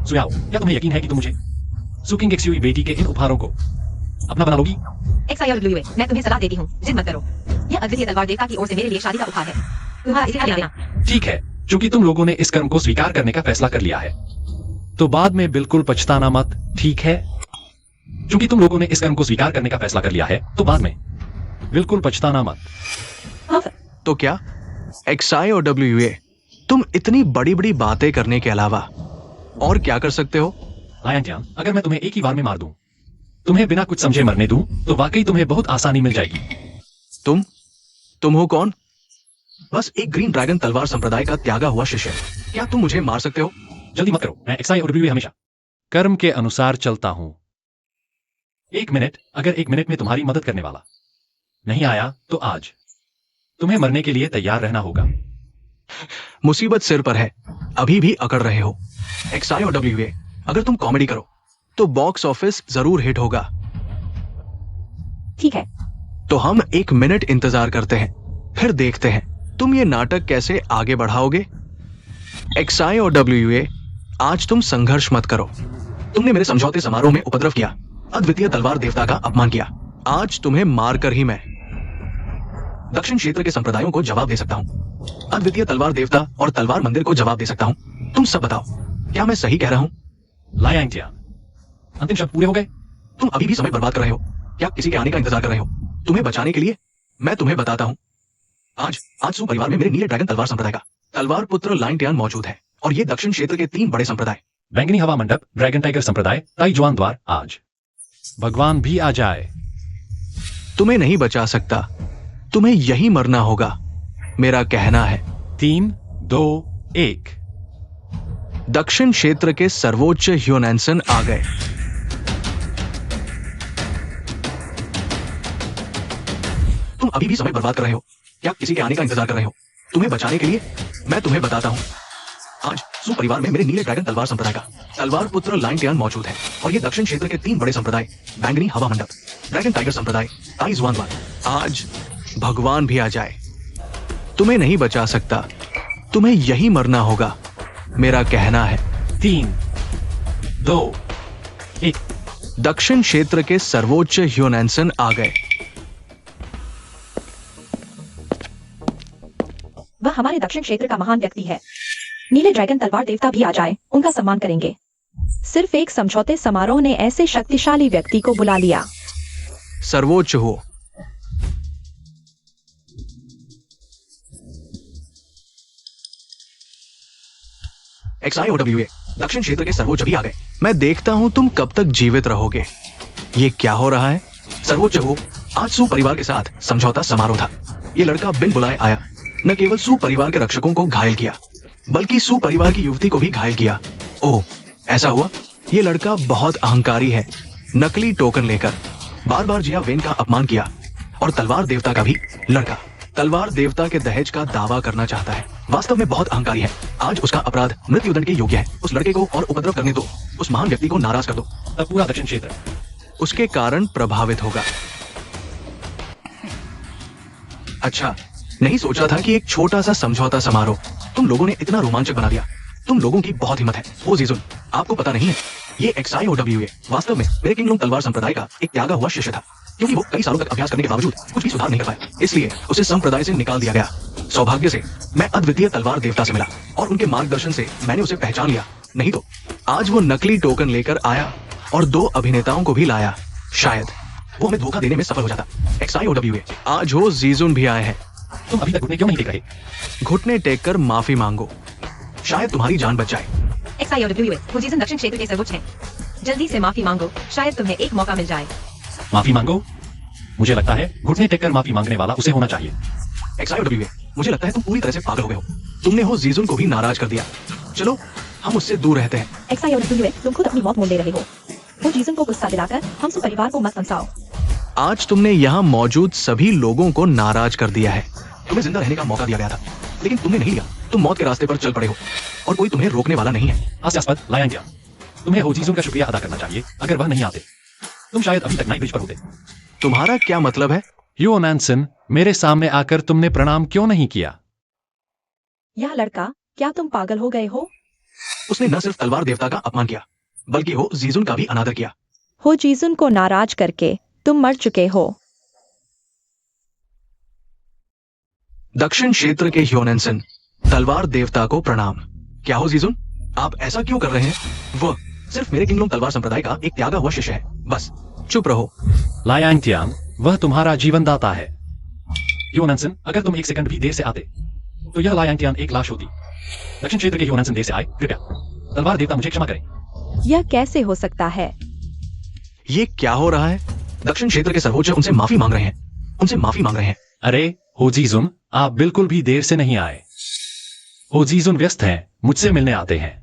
सुयाओ, क्या तुम्हें यकीन है कि तुम मुझे सुकिंग एक्सयूई बेटी के इन उपहारों को अपना बना लोगी? XIOWA, मैं तुम्हें सलाह देती हूँ, जिद मत करो। यह अद्वितीय तलवार देवता की ओर से मेरे लिए शादी का उपहार है। तुम्हारा इसे ले लेना। ठीक है, चूंकि तुम लोगों ने इस कर्म को स्वीकार करने का फैसला कर लिया है, तो बाद में बिल्कुल पछताना मत, ठीक है? चूंकि तुम लोगों ने इस कर्म को स्वीकार करने का फैसला कर लिया है, तो बाद में बिल्कुल पछताना मत। हाँ, तो क्या XIOWA, तुम इतनी बड़ी बड़ी बातें करने के अलावा और क्या कर सकते हो? लायंटियान, अगर मैं तुम्हें एक ही बार में मार दूं, तुम्हें बिना कुछ समझे मरने दूं, तो वाकई तुम्हें बहुत आसानी मिल जाएगी। तुम हो कौन? बस एक ग्रीन ड्रैगन तलवार संप्रदाय का त्यागा हुआ शिष्य। क्या तुम मुझे मार सकते हो? जल्दी मत करो, मैं XIOWA हमेशा कर्म के अनुसार चलता हूं। एक मिनट, अगर एक मिनट में तुम्हारी मदद करने वाला नहीं आया, तो आज तुम्हें मरने के लिए तैयार रहना होगा। मुसीबत सिर पर है, अभी भी अकड़ रहे हो। XIOWA, अगर तुम कॉमेडी करो तो बॉक्स ऑफिस जरूर हिट होगा। ठीक है। तो हम एक मिनट इंतजार करते हैं, फिर देखते हैं तुम ये नाटक कैसे आगे बढ़ाओगे। XIOWA, आज तुम संघर्ष मत करो। तुमने मेरे समझौते समारोह में उपद्रव किया, अद्वितीय तलवार देवता का अपमान किया। आज तुम्हें मारकर ही मैं दक्षिण क्षेत्र के संप्रदायों को जवाब दे सकता हूं, अद्वितीय तलवार देवता और तलवार मंदिर को जवाब दे सकता हूं। तुम सब बताओ, क्या मैं सही कह रहा हूं? लायंटियान, अंतिम शब्द पूरे हो गए? तुम अभी भी समय बर्बाद कर रहे हो, क्या किसी के आने का इंतजार कर रहे हो? तुम्हें बचाने के लिए मैं तुम्हें बताता हूं। आज सु परिवार में मेरे नीले ड्रैगन तलवार संप्रदाय का तलवार पुत्र लायंटियान मौजूद है, और ये दक्षिण क्षेत्र के 3 बड़े संप्रदाय, बैंगनी हवा मंडप, ड्रैगन टाइगर संप्रदाय, ताई जुआन द्वार। आज भगवान भी आ जाए। तुम्हें नहीं बचा सकता, तुम्हें यही मरना होगा, मेरा कहना है। 3, 2, 1। दक्षिण क्षेत्र के सर्वोच्च ह्योनैंसन आ गए। तुम अभी भी समय बर्बाद कर रहे हो, क्या किसी के आने का इंतजार कर रहे हो? तुम्हें बचाने के लिए मैं तुम्हें बताता हूं। आज सु परिवार में मेरे नीले ड्रैगन तलवार संप्रदाय का तलवार पुत्र लायंटियान मौजूद है, और ये दक्षिण क्षेत्र के 3 बड़े संप्रदाय, बैंगनी हवा मंडप, ड्रैगन टाइगर संप्रदाय, ताई जुआन द्वार। आज भगवान भी आ जाए। तुम्हें नहीं बचा सकता, तुम्हें यही मरना होगा, मेरा कहना है। 3, 2, 1। दक्षिण क्षेत्र के सर्वोच्च ह्योनैंसन आ गए। वह हमारे दक्षिण क्षेत्र का महान व्यक्ति है। नीले ड्रैगन तलवार देवता भी आ जाए, उनका सम्मान करेंगे। सिर्फ एक समझौते समारोह ने ऐसे शक्तिशाली व्यक्ति को बुला लिया। सर्वोच्च हो। XIOWA, दक्षिण क्षेत्र के सर्वोच्च भी आ गए। मैं देखता हूं तुम कब तक जीवित रहोगे। ये क्या हो रहा है? सर्वोच्च हो, आज सु परिवार के साथ समझौता समारोह था। ये लड़का बिन बुलाए आया, न केवल सु परिवार के रक्षकों को घायल किया, बल्कि सु परिवार की युवती को भी घायल किया। ओह, ऐसा हुआ? ये लड़का बहुत अहंकारी है। नकली टोकन लेकर बार बार जिया वेन का अपमान किया, और तलवार देवता का भी लड़का तलवार देवता के दहेज का दावा करना चाहता है। वास्तव में बहुत अहंकारी है। आज उसका अपराध मृत्युदंड के योग्य है। उस लड़के को और उपद्रव करने दो, उस महान व्यक्ति को नाराज कर दो, तब पूरा दक्षिण क्षेत्र उसके कारण प्रभावित होगा। अच्छा, नहीं सोचा था कि एक छोटा सा समझौता समारोह तुम लोगों ने इतना रोमांचक बना दिया। तुम लोगों की बहुत हिम्मत है। ओ जीजुन, आपको पता नहीं है, ये XIOWA वास्तव में मेरे किंगलोंग तलवार संप्रदाय का एक त्यागा हुआ शिष्य था, क्योंकि वो कई सालों तक अभ्यास करने के बावजूद कुछ भी सुधार नहीं कर पाया, इसलिए उसे संप्रदाय से निकाल दिया गया। सौभाग्य से मैं अद्वितीय तलवार देवता से मिला, और उनके मार्गदर्शन से मैंने उसे पहचान लिया। नहीं तो आज वो नकली टोकन लेकर आया और 2 अभिनेताओं को भी लाया। शायद वो हमें धोखा देने में सफल हो जाता। XIOWA, आज हो जीजुन भी आए हैं। तुम अभी तक घुटने क्यों नहीं टेक रहे? घुटने टेक कर माफी मांगो, शायद तुम्हारी जान बच जाए। XIOWA, वो जीसन दक्षिण क्षेत्र के सर्वोच्च हैं। जल्दी से माफी मांगो, शायद तुम्हें एक मौका मिल जाए। माफी मांगो? मुझे लगता है घुटने टेक कर माफी मांगने वाला उसे होना चाहिए। XIOWA, मुझे लगता है तुम पूरी तरह से पागल हो गए हो। तुमने हो जीजुन को भी नाराज कर दिया। चलो हम उससे दूर रहते हैं। XIOWA, तुम खुद अपनी मौत मोल ले रहे हो। वो जीसन को गुस्सा दिलाकर हम सु परिवार को मत फंसाओ। आज तुमने यहाँ मौजूद सभी लोगों को नाराज कर दिया है। तुम्हें जिंदा रहने का मौका दिया गया था, लेकिन तुमने नहीं लिया। तुम मौत के रास्ते पर चल पड़े हो और कोई तुम्हें रोकने वाला नहीं है। हास्यास्पद लायांग टियान, तुम्हें हो जीजुन का शुक्रिया अदा करना चाहिए। अगर वह नहीं आते तुम शायद अभी तक नाइट ब्रिज पर होते। तुम्हारा क्या मतलब है? ह्यूओ नैन्सन, मेरे सामने आकर तुमने प्रणाम क्यों नहीं किया? यह लड़का, क्या तुम पागल हो गए हो? उसने न सिर्फ तलवार देवता का अपमान किया बल्कि हो जीजुन का भी अनादर किया। हो जीजुन को नाराज करके तुम मर चुके हो। दक्षिण क्षेत्र के ह्योनेंसन, तलवार देवता को प्रणाम। क्या हो जीजुन, आप ऐसा क्यों कर रहे हैं? वह सिर्फ मेरे किंगलोंग तलवार संप्रदाय का एक त्यागा हुआ शिष्य है। बस चुप रहो। लायांग टियान, वह तुम्हारा जीवनदाता है। ह्यूओ नैन्सन, अगर तुम एक सेकंड भी देर से आते तो यह लायांग टियान एक लाश होती। दक्षिण क्षेत्र के ह्यूओ नैन्सन देर से आए, कृपया तलवार देवता मुझे क्षमा करें। यह कैसे हो सकता है? ये क्या हो रहा है? दक्षिण क्षेत्र के सर्वोच्च उनसे माफी मांग रहे हैं। उनसे माफी मांग रहे हैं। अरे हो जीजुन, आप बिल्कुल भी देर से नहीं आए। हो जीजुन व्यस्त हैं, मुझसे मिलने आते हैं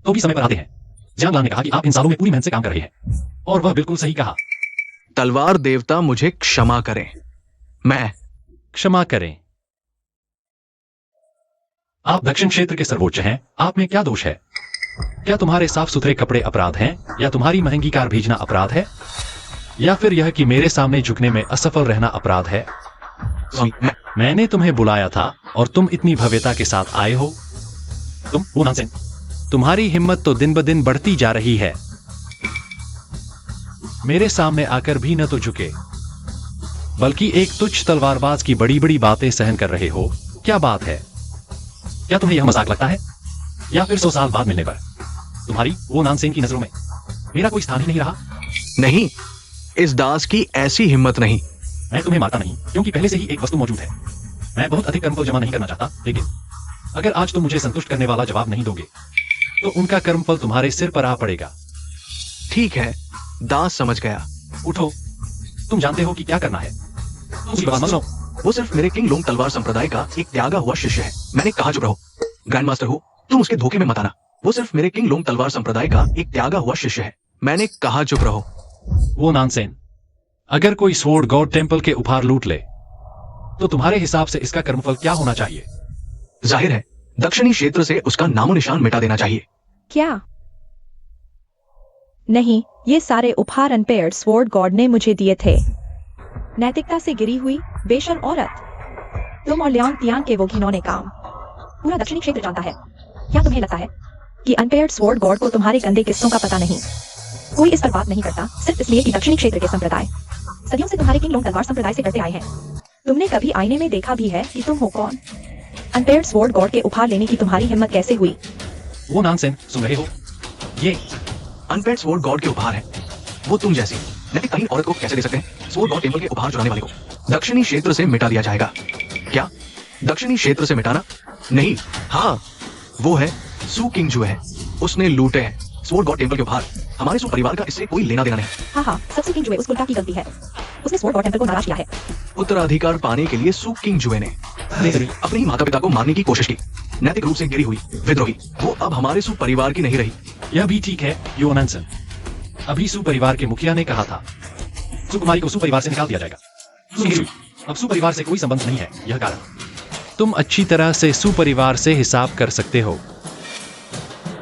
तो भी समय पर आते हैं। जियांग ने कहा कि आप इन सालों में पूरी मेहनत से काम कर रहे हैं और वह बिल्कुल सही कहा। तलवार देवता मुझे क्षमा करें। मैं क्षमा करें। आप दक्षिण क्षेत्र के सर्वोच्च हैं, आप में क्या दोष है? क्या तुम्हारे साफ सुथरे कपड़े अपराध हैं, या तुम्हारी महंगी कार भेजना अपराध है, या फिर यह कि मेरे सामने झुकने में असफल रहना अपराध है? मैंने तुम्हें बुलाया था और तुम इतनी भव्यता के साथ आए हो। तुम वो नॉनसेंस, तुम्हारी हिम्मत तो दिन ब दिन बढ़ती जा रही है। मेरे सामने आकर भी न तो झुके बल्कि एक तुच्छ तलवारबाज की बड़ी बड़ी बातें सहन कर रहे हो। क्या बात है? क्या तुम्हें यह मजाक लगता है, या फिर 100 साल बाद मिलने पर तुम्हारी वो नानसेन की नजरों में मेरा कोई स्थान ही नहीं रहा? नहीं, इस दास की ऐसी हिम्मत नहीं। मैं तुम्हें मारता नहीं क्योंकि पहले से ही एक वस्तु मौजूद है। मैं बहुत अधिक कर्मफल जमा नहीं करना चाहता, लेकिन अगर आज तुम मुझे संतुष्ट करने वाला जवाब नहीं दोगे तो उनका कर्मफल तुम्हारे सिर पर आ पड़ेगा। ठीक है, दास समझ गया। उठो, तुम जानते हो कि क्या करना है। तुम उसकी बात मत सुनो। वो सिर्फ मेरे किंगलोंग तलवार संप्रदाय का एक त्यागा हुआ शिष्य है। मैंने कहा चुप रहो। ग्रैंड मास्टर हो, तुम उसके धोखे में मत आना। वो सिर्फ मेरे किंगलोंग तलवार संप्रदाय का एक त्यागा हुआ शिष्य है। मैंने कहा चुप रहो। वो नानसेन, अगर कोई स्वॉर्ड गॉड टेम्पल के उपहार लूट ले तो तुम्हारे हिसाब से इसका कर्मफल क्या होना चाहिए? जाहिर है, दक्षिणी क्षेत्र से उसका नामो निशान मिटा देना चाहिए। क्या? नहीं, ये सारे उपहार अनपेयर्ड स्वॉर्ड गॉड ने मुझे दिए थे। नैतिकता से गिरी हुई बेशर्म औरत, तुम और लियांग तियान के वो घिनौने काम पूरा दक्षिणी क्षेत्र जानता है। क्या तुम्हें लगता है कि अनपेयर्ड स्वॉर्ड गॉड को तुम्हारे गंदे किस्सों का पता नहीं? कोई इस पर बात नहीं करता सिर्फ इसलिए कि दक्षिणी क्षेत्र के संप्रदाय सदियों से तुम्हारे किंगलोंग तलवार संप्रदाय से डरते आए हैं। तुमने कभी आईने में देखा भी है कि तुम हो कौन? अनपेयर्ड स्वॉर्ड गॉड के उपहार लेने की तुम्हारी हिम्मत कैसे हुई? वो नानसेन, सुन रहे हो? ये अनपेड स्वॉर्ड गॉड के उपहार है। वो तुम जैसी नैतिकताहीन औरत को कैसे दे सकते हैं? स्वॉर्ड गॉड टेम्पल के उपहार चुराने वाले को दक्षिणी क्षेत्र से मिटा दिया जाएगा। क्या दक्षिणी क्षेत्र से मिटाना? नहीं, हाँ, वो है सू किंगजू है। उसने लूटे हैं स्वॉर्ड गॉड टेम्पल के उपहार। हमारे सू परिवार का इससे कोई लेना देना नहीं। हाँ, सबसे किंग जुए उस उल्टा की गलती है। उसने स्वॉर्ड गॉड टेम्पल को नाराज किया है। उत्तराधिकार पाने के लिए सू किंगजुए ने अपने माता पिता को मारने की कोशिश की। नैतिक रूप से गिरी हुई विद्रोही वो अब हमारे सू परिवार की नहीं रही। यह भी ठीक है ह्यूओ नैन्सन। अभी सू परिवार के मुखिया ने कहा था सुकुमारी को सू परिवार से निकाल दिया जाएगा। अब सू परिवार से कोई संबंध नहीं है। यह कारण तुम अच्छी तरह से सू परिवार से हिसाब कर सकते हो।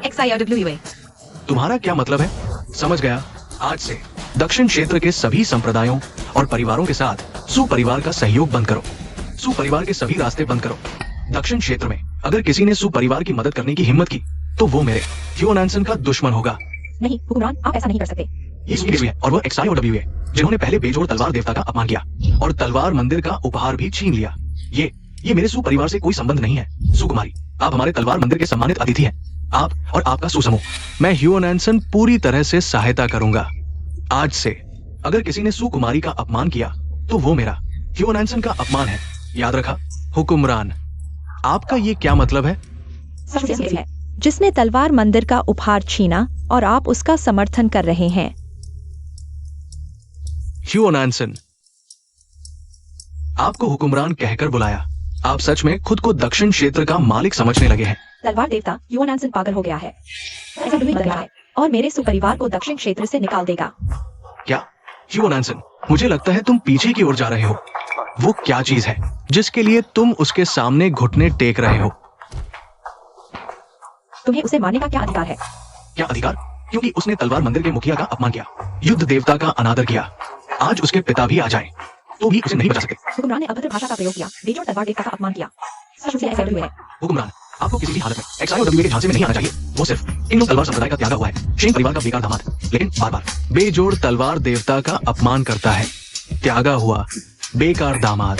XIRWA। तुम्हारा क्या मतलब है? समझ गया। आज से दक्षिण क्षेत्र के सभी संप्रदायों और परिवारों के साथ सू परिवार का सहयोग बंद करो। सू परिवार के सभी रास्ते बंद करो। दक्षिण क्षेत्र में अगर किसी ने सू परिवार की मदद करने की हिम्मत की तो वो मेरे ह्यूओ नैन्सन का दुश्मन होगा। नहीं हुक्मरान, आप ऐसा नहीं कर सकते। ये सू किंगजू है और वो XIOW है जिन्होंने पहले बेजोड़ तलवार देवता का अपमान किया और तलवार मंदिर का उपहार भी छीन लिया। ये मेरे सू परिवार से कोई संबंध नहीं है। सुकुमारी, आप हमारे तलवार मंदिर के सम्मानित अतिथि हैं। आप और आपका सुसमूह। मैं ह्यूओ नैन्सन पूरी तरह से सहायता करूंगा। आज से अगर किसी ने सुकुमारी का अपमान किया तो वो मेरा ह्यूओ नैन्सन का अपमान है। याद रखा? हुक्मरान, आपका ये क्या मतलब है? है जिसने तलवार मंदिर का उपहार छीना और आप उसका समर्थन कर रहे हैं। ह्यूओ नैन्सन, आपको हुक्मरान कहकर बुलाया। आप सच में खुद को दक्षिण क्षेत्र का मालिक समझने लगे हैं। तलवार देवता ह्यूओ नैन्सन पागल हो गया है। ऐसा बदल रहा है और मेरे सुपरिवार को दक्षिण क्षेत्र से निकाल देगा। क्या ह्यूओ नैन्सन, मुझे लगता है तुम पीछे की ओर जा रहे हो। वो क्या चीज है जिसके लिए तुम उसके सामने घुटने टेक रहे हो? तुम्हें उसे मारने का क्या अधिकार है? क्या अधिकार? क्योंकि उसने तलवार मंदिर के मुखिया का अपमान किया, युद्ध देवता का अनादर किया। आज उसके पिता भी आ जाएं, तो भी उसे नहीं बचा सकते। हुक्मरान ने अभद्र भाषा का प्रयोग किया, बेजोड़ तलवार देवता का अपमान किया। सब उसे ऐसे हुए हैं। हुक्मरान, आपको किसी भी हालत में XIOW के झांसे में नहीं आना चाहिए। वो सिर्फ किंगडम तलवार संप्रदाय का त्यागा हुआ है, शेन परिवार का बेकार दामाद, लेकिन बार-बार बेजोड़ तलवार देवता का अपमान करता है। त्यागा हुआ बेकार दामाद।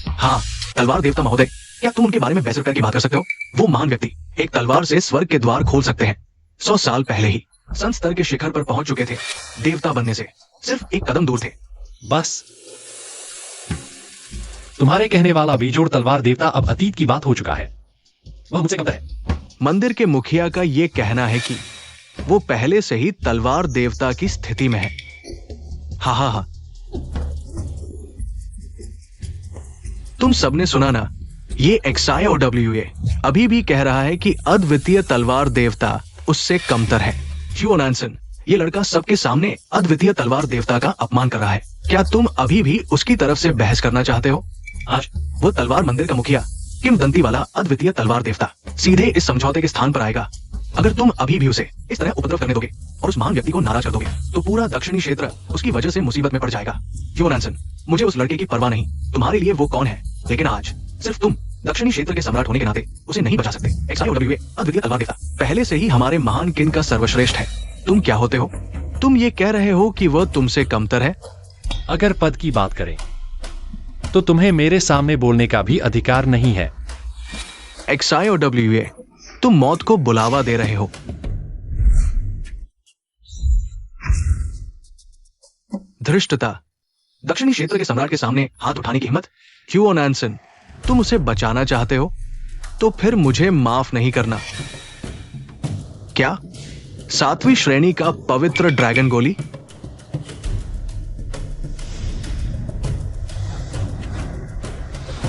हाँ, तलवार देवता महोदय, क्या तुम उनके बारे में बहस करके बात कर सकते हो? वो महान व्यक्ति एक तलवार से स्वर्ग के द्वार खोल सकते हैं। 100 साल पहले ही संत स्तर के शिखर पर पहुंच चुके थे। देवता बनने से सिर्फ एक कदम दूर थे। बस तुम्हारे कहने वाला बेजोड़ तलवार देवता अब अतीत की बात हो चुका है। वह मुझसे कमतर है। मंदिर के मुखिया का यह कहना है कि वो पहले से ही तलवार देवता की स्थिति में है। हा हा हा, तुम सबने सुना ना, ये XIOWA अभी भी कह रहा है कि अद्वितीय तलवार देवता उससे कमतर है। ह्यूओन एंसन, ये लड़का सबके सामने अद्वितीय तलवार देवता का अपमान कर रहा है। क्या तुम अभी भी उसकी तरफ से बहस करना चाहते हो? आज वो तलवार मंदिर का मुखिया, किंवदंती वाला अद्वितीय तलवार देवता सीधे इस समझौते के स्थान पर आएगा। अगर तुम अभी भी उसे इस तरह उपद्रव करने दोगे और उस महान व्यक्ति को नाराज कर दोगे, तो पूरा दक्षिणी क्षेत्र उसकी वजह से मुसीबत में पड़ जाएगा। ह्यूओन एंसन, मुझे उस लड़के की परवाह नहीं, तुम्हारे लिए वो कौन है, लेकिन आज सिर्फ तुम दक्षिणी क्षेत्र के सम्राट होने के नाते उसे नहीं बचा सकते। XIOWA अद्वितीय तलवार देवता पहले से ही हमारे महान किन का सर्वश्रेष्ठ है। तुम क्या होते हो? तुम ये कह रहे हो कि वह तुमसे कमतर है? अगर पद की बात करें तो तुम्हें मेरे सामने बोलने का भी अधिकार नहीं है। XIOWA, तुम मौत को बुलावा दे रहे हो। धृष्टता, दक्षिणी क्षेत्र के सम्राट के सामने हाथ उठाने की हिम्मत। ह्यूओन एंसन, तुम उसे बचाना चाहते हो? तो फिर मुझे माफ नहीं करना। क्या 7वीं श्रेणी का पवित्र ड्रैगन गोली?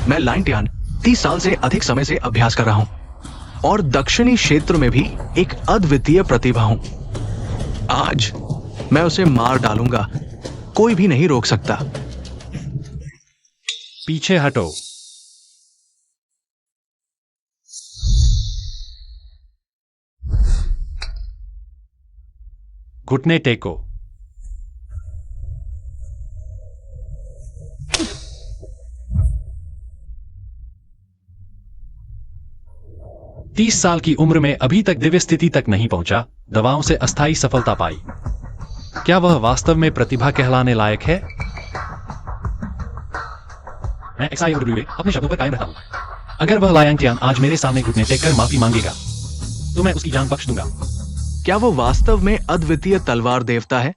मैं लाइन टियान 30 साल से अधिक समय से अभ्यास कर रहा हूं और दक्षिणी क्षेत्र में भी एक अद्वितीय प्रतिभा हूं। आज मैं उसे मार डालूंगा, कोई भी नहीं रोक सकता। पीछे हटो। घुटने टेको। तीस साल की उम्र में अभी तक दिव्य स्थिति तक नहीं पहुंचा, दवाओं से अस्थायी सफलता पाई। क्या वह वास्तव में प्रतिभा कहलाने लायक है? मैं XIOWA अपने शब्दों पर कायम रहता हूं। अगर वह लायांग टियान आज मेरे सामने घुटने टेक कर माफी मांगेगा तो मैं उसकी जान बख्श दूंगा। क्या वो वास्तव में अद्वितीय तलवार देवता है?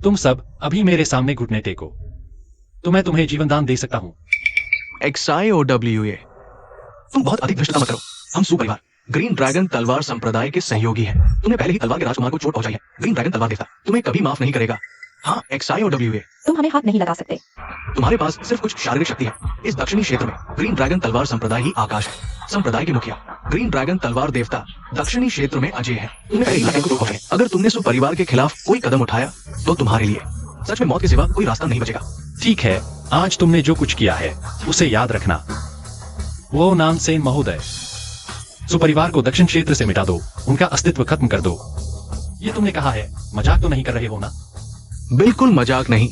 तुम सब अभी मेरे सामने घुटने टेको तो मैं तुम्हें जीवन दान दे सकता हूं। XIOWA, तुम बहुत अधिक धृष्टता मत करो। हम सुपरिवार ग्रीन ड्रैगन तलवार संप्रदाय के सहयोगी हैं। तुमने पहले ही तलवार के राजकुमार को चोट पहुंचाई है। ग्रीन ड्रैगन तलवार देवता तुम्हें कभी माफ नहीं करेगा। हाँ, XIOWA, तुम हमें हाथ नहीं लगा सकते। तुम्हारे पास सिर्फ कुछ शारीरिक शक्ति है। इस दक्षिणी क्षेत्र में ग्रीन ड्रैगन तलवार संप्रदाय ही आकाश है। संप्रदाय के मुखिया ग्रीन ड्रैगन तलवार देवता दक्षिणी क्षेत्र में अजय है। तुमने पहले ही को चोट पहुंचाई। अगर तुमने सुपरिवार के खिलाफ कोई कदम उठाया तो तुम्हारे लिए सच में मौत के सिवा कोई रास्ता नहीं बचेगा। ठीक है, आज तुमने जो कुछ किया है उसे याद रखना। वो नानसेन महोदय, सुपरिवार को दक्षिण क्षेत्र से मिटा दो, उनका अस्तित्व खत्म कर दो। ये तुमने कहा है, मजाक तो नहीं कर रहे हो ना? बिल्कुल मजाक नहीं।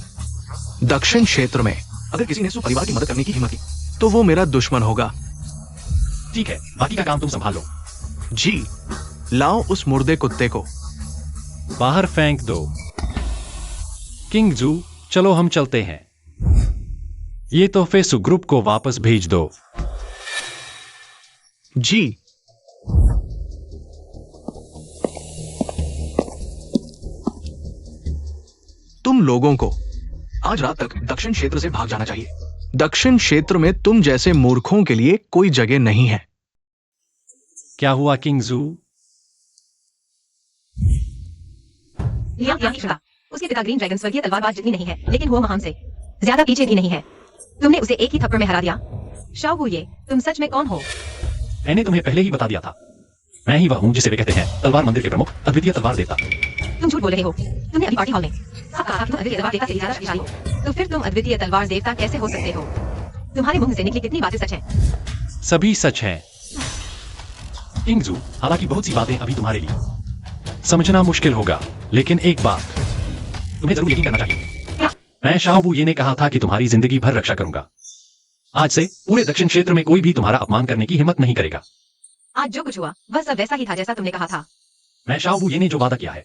दक्षिण क्षेत्र में अगर किसी ने सुपरिवार की मदद करने की हिम्मत की तो वो मेरा दुश्मन होगा। ठीक है, बाकी का काम तुम संभाल लो। जी, लाओ उस मुर्दे कुत्ते को। बाहर फेंक दो। किंग जू, चलो हम चलते हैं। ये तोहफे सुग्रुप को वापस भेज दो। जी। तुम लोगों को आज रात तक दक्षिण क्षेत्र से भाग जाना चाहिए। दक्षिण क्षेत्र में तुम जैसे मूर्खों के लिए कोई जगह नहीं है। क्या हुआ किंग जू? लियांग खड़ा। उसके पिता ग्रीन ड्रैगन स्वर्गीय तलवारबाज जितनी नहीं है, लेकिन वो महान से ज्यादा पीछे भी नहीं है। तुमने उसे एक ही थप्पड़ में हरा दिया। शाओ ये, तुम सच में कौन हो? मैंने तुम्हें पहले ही बता दिया था। मैं ही वह हूं जिसे वे कहते हैं तलवार मंदिर के प्रमुख अद्वितीय तलवार देवता। तुम झूठ बोल रहे हो। तुमने अभी पार्टी हॉल में सबका कहा कि तुम अद्वितीय तलवार देवता से ज्यादा शक्तिशाली हो। तो फिर तुम अद्वितीय तलवार देवता कैसे हो सकते हो? तुम्हारे मुंह से निकली कितनी बातें सच हैं? सभी सच है किंगजू। हालांकि बहुत सी बातें अभी तुम्हारे लिए समझना मुश्किल होगा, लेकिन एक बात तुम्हें जरूर यकीन करना चाहिए। मैं शाओबू ये ने कहा था कि तुम्हारी जिंदगी भर रक्षा करूंगा। आज से पूरे दक्षिण क्षेत्र में कोई भी तुम्हारा अपमान करने की हिम्मत नहीं करेगा। आज जो कुछ हुआ वह सब वैसा ही था जैसा तुमने कहा था। मैं शाओबू ये ने जो वादा किया है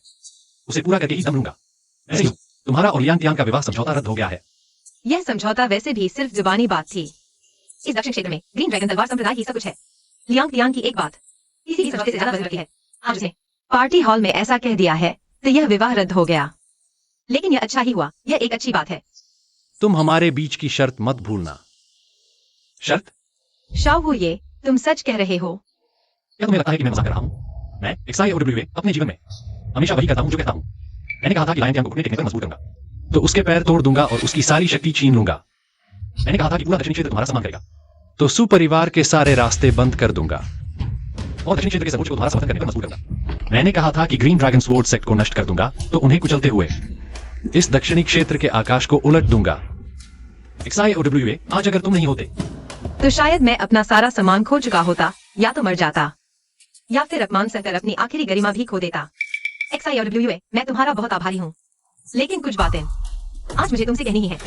उसे पूरा करके ही दम लूंगा। ऐसे ही तुम्हारा और लियांग तियांग का विवाह समझौता रद्द हो गया है। यह समझौता वैसे भी सिर्फ जुबानी बात थी। इस दक्षिण क्षेत्र में ग्रीन ड्रैगन तलवार संप्रदाय ही सब कुछ है। लियांग तियांग की एक बात किसी भी समझौते से ज्यादा वजन रखती है। आज उसने पार्टी हॉल में ऐसा कह दिया है तो यह विवाह रद्द हो गया। लेकिन यह अच्छा ही हुआ, यह एक अच्छी बात है। तुम हमारे बीच की शर्त मत भूलना। शर्त? शाओबू ये तुम सच कह रहे हो? क्या तुम्हें लगता है कि मैं मजाक कर रहा हूँ? मैं XI और WA अपने जीवन में हमेशा वही करता हूँ जो कहता हूँ। मैंने कहा था कि लायन तियांग को घुटने टेकने पर मजबूर करूंगा, तो उसके पैर तोड़ दूंगा और उसकी सारी शक्ति छीन लूंगा। मैंने कहा था कि पूरा दक्षिणी क्षेत्र तुम्हारा सम्मान करेगा, तो सुपरिवार के सारे रास्ते बंद कर दूंगा और दक्षिणी क्षेत्र के सर्वोच्च को तुम्हारा समर्थन करने पर मजबूर करूंगा। मैंने कहा था कि ग्रीन ड्रैगन स्वॉर्ड सेक्ट को नष्ट कर दूंगा, तो उन्हें कुचलते हुए इस दक्षिणी क्षेत्र के आकाश को उलट दूंगा। XI और WA, आज अगर तुम नहीं होते तो शायद मैं अपना सारा सामान खो चुका होता, या तो मर जाता, या फिर अपमान सहकर अपनी आखिरी गरिमा भी खो देता। XI और WA, मैं तुम्हारा बहुत आभारी हूँ, लेकिन कुछ बातें आज मुझे तुमसे कहनी ही है।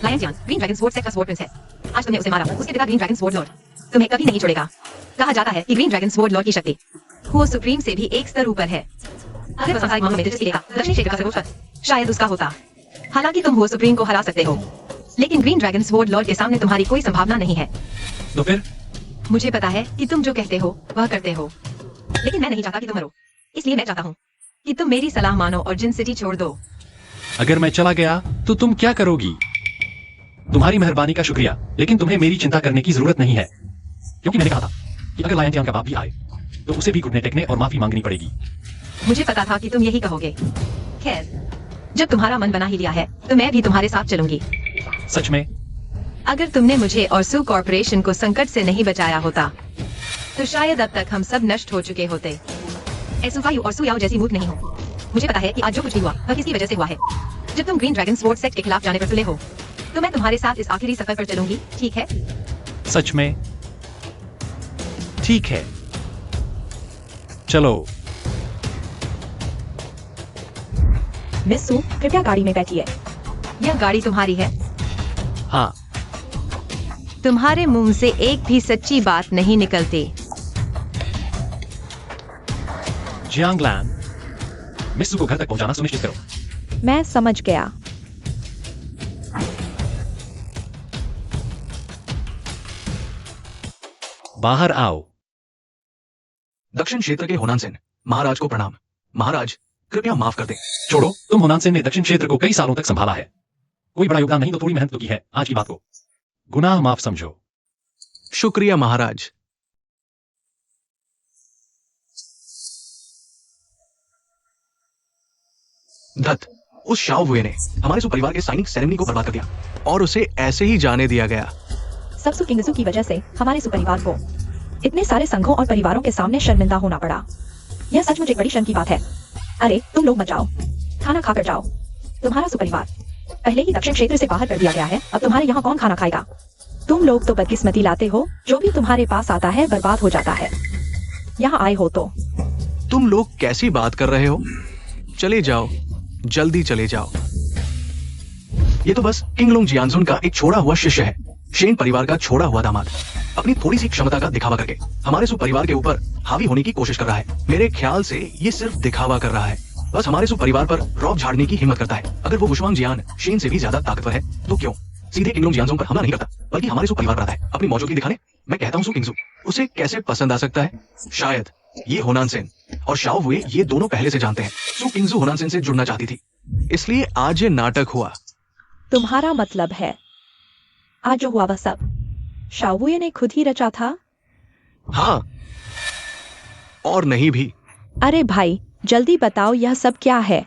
लायन तियांग ग्रीन ड्रैगन स्वॉर्ड सेक्ट का स्वॉर्ड प्रिंस है। आज तुमने उसे मारा, उसके पिता ग्रीन ड्रैगन स्वॉर्ड लॉर्ड तुम्हें कभी नहीं छोड़ेगा। कहा जाता है कि ग्रीन ड्रैगन स्वॉर्ड लॉर्ड की शक्ति वो सुप्रीम से भी एक स्तर ऊपर है। अगर वह सांसारिक मामलों में दिलचस्पी लेगा, दक्षिणी क्षेत्र का सर्वोच्च पद शायद उसका होता। हालांकि तुम वो सुप्रीम को हरा सकते हो, लेकिन ग्रीन ड्रैगन स्वॉर्ड लॉर्ड के सामने तुम्हारी कोई संभावना नहीं है। तो फिर मुझे पता है कि तुम जो कहते हो वह करते हो, लेकिन मैं नहीं चाहता कि तुम मरो। इसलिए मैं चाहता हूँ कि तुम मेरी सलाह मानो और जिन सिटी छोड़ दो। अगर मैं चला गया तो तुम क्या करोगी? तुम्हारी मेहरबानी का शुक्रिया, लेकिन तुम्हें मेरी चिंता करने की जरूरत नहीं है, क्योंकि मैंने कहा था कि अगर लायन तियांग का बाप भी आए तो उसे भी घुटने टेकने और माफी मांगनी पड़ेगी। मुझे पता था कि तुम यही कहोगे। खैर, जब तुम्हारा मन बना ही लिया है तो मैं भी तुम्हारे साथ चलूंगी। सच में? अगर तुमने मुझे और सू कॉर्पोरेशन को संकट से नहीं बचाया होता तो शायद अब तक हम सब नष्ट हो चुके होते। एसुफायु और सुयाओ जैसी मूर्ख नहीं हो। मुझे पता है कि आज जो कुछ भी हुआ वह किसकी वजह से हुआ है। जब तुम ग्रीन ड्रैगन स्वॉर्ड सेक्ट के खिलाफ जाने पर तुले हो तो मैं तुम्हारे साथ इस आखिरी सफर पर चलूंगी, ठीक है? सच में? ठीक है, चलो। मिस सू, कृपया गाड़ी में बैठिए। यह गाड़ी तुम्हारी है? हाँ। तुम्हारे मुंह से एक भी सच्ची बात नहीं निकलती। जियांगलैन, मिस्सू को घर तक पहुंचाना सुनिश्चित करो। मैं समझ गया। बाहर आओ। दक्षिण क्षेत्र के होनानसेन महाराज को प्रणाम। महाराज, कृपया माफ कर दें। छोड़ो, तुम होनानसेन ने दक्षिण क्षेत्र को कई सालों तक संभाला है। कोई बड़ा योगदान नहीं तो थोड़ी मेहनत तो की है। आज की बात को गुनाह माफ समझो। शुक्रिया महाराज। धत, उस शाओ वुए ने हमारे सुपरिवार के साइनिंग सेरेमनी को बर्बाद कर दिया और उसे ऐसे ही जाने दिया गया। सब सू किंगजू की वजह से हमारे सुपरिवार को इतने सारे संघों और परिवारों के सामने शर्मिंदा होना पड़ा। यह सचमुच एक बड़ी शर्म की बात है। अरे तुम लोग मत जाओ, खाना खाकर जाओ। तुम्हारा सुपरिवार पहले ही दक्षिण क्षेत्र से बाहर कर दिया गया है, अब तुम्हारे यहाँ कौन खाना खाएगा? तुम लोग तो बदकिस्मती लाते हो, जो भी तुम्हारे पास आता है बर्बाद हो जाता है। यहाँ आए हो तो तुम लोग कैसी बात कर रहे हो? चले जाओ, जल्दी चले जाओ। ये तो बस किंगलोंग जियांजुन का एक छोड़ा हुआ शिष्य है, शेन परिवार का छोड़ा हुआ दामाद। अपनी थोड़ी सी क्षमता का दिखावा करके हमारे सुपरिवार के ऊपर हावी होने की कोशिश कर रहा है। मेरे ख्याल से ये सिर्फ दिखावा कर रहा है, बस हमारे सुपरिवार पर रौब झाड़ने की हिम्मत करता है। अगर वो वुशुआंग जियान शेन से भी ज्यादा ताकतवर है तो क्यों सीधे किंगलोंग जियांजुन पर हमला नहीं करता, बल्कि हमारे सुपरिवार पर आता है अपनी मौजूदगी दिखाने। मैं कहता हूँ सू किंगजू उसे कैसे पसंद आ सकता है? शायद ये होनानसेन और शाओ वुए ये दोनों पहले से जानते हैं। सू किंगजू होनानसेन से जुड़ना चाहती थी, इसलिए आज ये नाटक हुआ। तुम्हारा मतलब है आज जो हुआ वह सब शाओ वुए ने खुद ही रचा था? हाँ, और नहीं भी। अरे भाई जल्दी बताओ यह सब क्या है?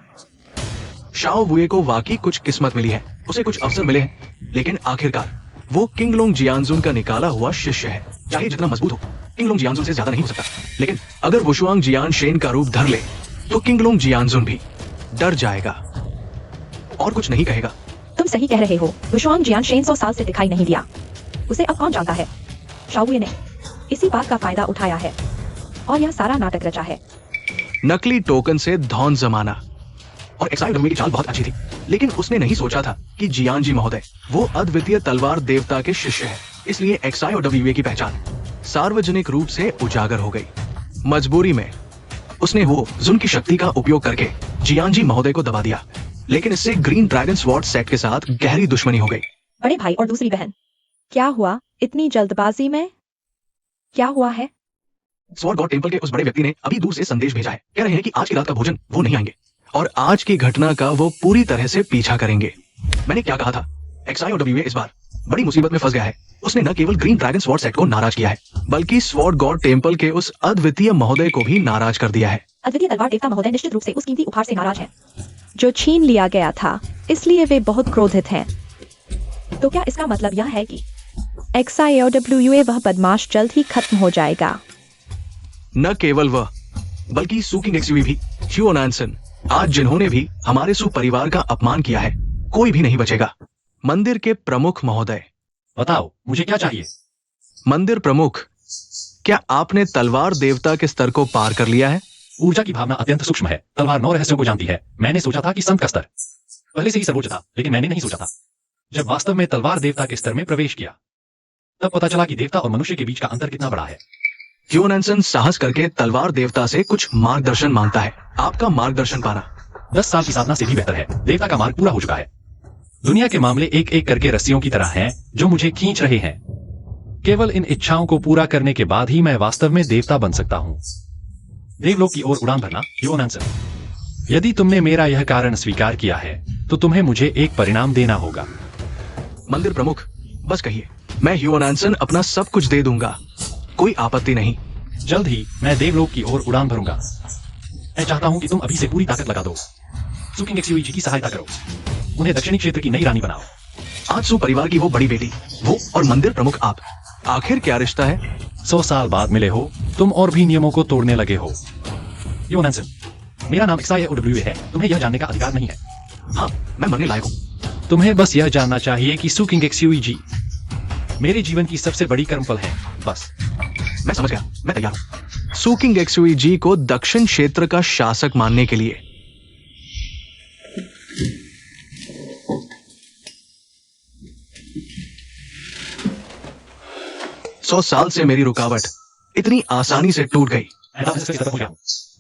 शाओ वुए को वाकई कुछ किस्मत मिली है, उसे कुछ अवसर मिले हैं, लेकिन आखिरकार वो किंगलोंग जियांजुन का निकाला हुआ शिष्य है। चाहे जितना मजबूत हो, किंगलोंग जियांजुन से ज्यादा नहीं हो सकता। लेकिन अगर वुशुआंग जियान शेन का रूप धर ले तो किंगलोंग जियांजुन भी डर जाएगा और कुछ नहीं कहेगा। तुम सही कह रहे हो। गुशुआंग जियान शेन 100 साल से दिखाई नहीं दिया। उसे अब कौन जानता है? शाओये ने इसी बात का फायदा उठाया है और यह सारा नाटक रचा है। नकली टोकन से धौन जमाना। और XIW की चाल बहुत अच्छी थी, लेकिन उसने नहीं सोचा था कि जियान जी महोदय वो अद्वितीय तलवार देवता के शिष्य है। इसलिए XIW की पहचान सार्वजनिक रूप से उजागर हो गई। मजबूरी में उसने वो जुन की शक्ति का उपयोग करके जियान जी महोदय को दबा दिया, लेकिन इससे ग्रीन ड्रैगन स्वॉर्ड सेट के साथ गहरी दुश्मनी हो गई। बड़े भाई और दूसरी बहन, क्या हुआ इतनी जल्दबाजी में? क्या हुआ है? स्वॉर्ड गॉड टेम्पल के उस बड़े व्यक्ति ने अभी दूर से संदेश भेजा है। कह रहे हैं कि आज की रात का भोजन वो नहीं आएंगे और आज की घटना का वो पूरी तरह से पीछा करेंगे। मैंने क्या कहा था? XIW इस बार बड़ी मुसीबत में फंस गया है। उसने न केवल ग्रीन ड्रैगन स्वॉर्ड सेट को नाराज किया है, बल्कि स्वॉर्ड गॉड टेम्पल के उस अद्वितीय महोदय को भी नाराज कर दिया है। अद्वितीय तलवार देवता महोदय निश्चित रूप से उस कीमती उपहार से नाराज हैं, जो छीन लिया गया था, इसलिए वे बहुत क्रोधित हैं। तो क्या इसका मतलब यह है कि XIW वह बदमाश जल्द ही खत्म हो जाएगा? न केवल वह, बल्कि सुकिंग XUV भी, ह्यूओ नैन्सन, आज जिन्होंने भी हमारे सु परिवार का अपमान किया है, कोई भी नहीं बचेगा। मंदिर के प्रमुख महोदय, बताओ मुझे क्या चाहिए? मंदिर प्रमुख, क्या आपने तलवार देवता के स्तर को पार कर लिया है? ऊर्जा की भावना अत्यंत सूक्ष्म है। तलवार 9 रहस्यों को जानती है। मैंने सोचा था कि संत का स्तर पहले से ही सर्वोच्च था, लेकिन मैंने नहीं सोचा था जब वास्तव में तलवार देवता के स्तर में प्रवेश किया तब पता चला कि देवता और मनुष्य के बीच का अंतर कितना बड़ा है। ह्यूओ नैन्सन साहस करके तलवार देवता से कुछ मार्गदर्शन मांगता है। आपका मार्गदर्शन पाना 10 साल की साधना से भी बेहतर है। देवता का मार्ग पूरा हो चुका है। दुनिया के मामले एक एक करके रस्सियों की तरह हैं जो मुझे खींच रहे हैं। केवल इन इच्छाओं को पूरा करने के बाद ही मैं वास्तव में देवता बन सकता हूँ। देवलोक की ओर उड़ान भरना। ह्यूओ नैन्सन, यदि तुमने मेरा यह कारण स्वीकार किया है तो तुम्हें मुझे एक परिणाम देना होगा। मंदिर प्रमुख, बस कहिए, मैं ह्यूओ नैन्सन अपना सब कुछ दे दूंगा, कोई आपत्ति नहीं। जल्द ही मैं देवलोक की ओर उड़ान भरूंगा। मैं चाहता हूं कि तुम अभी से पूरी ताकत लगा दो। सुकिंग XUV जी की सहायता करो, उन्हें दक्षिणी क्षेत्र की नई रानी बनाओ। आज सु परिवार की वो बड़ी बेटी, वो और मंदिर प्रमुख आप, आखिर क्या रिश्ता है? 100 साल बाद मिले हो तुम और भी नियमों को तोड़ने लगे हो। ह्यूओ नैन्सन, मेरा नाम XIW है, तुम्हें यह जानने का अधिकार नहीं है। हाँ, मैं मरने लायक हूँ। तुम्हें बस यह जानना चाहिए कि सुकिंग XUV जी मेरे जीवन की सबसे बड़ी कर्मफल है। बस। मैं समझ गया, मैं तैयार हूँ। सुकिंग XUV जी को दक्षिण क्षेत्र का शासक मानने के लिए। सौ साल से मेरी रुकावट इतनी आसानी से टूट गई।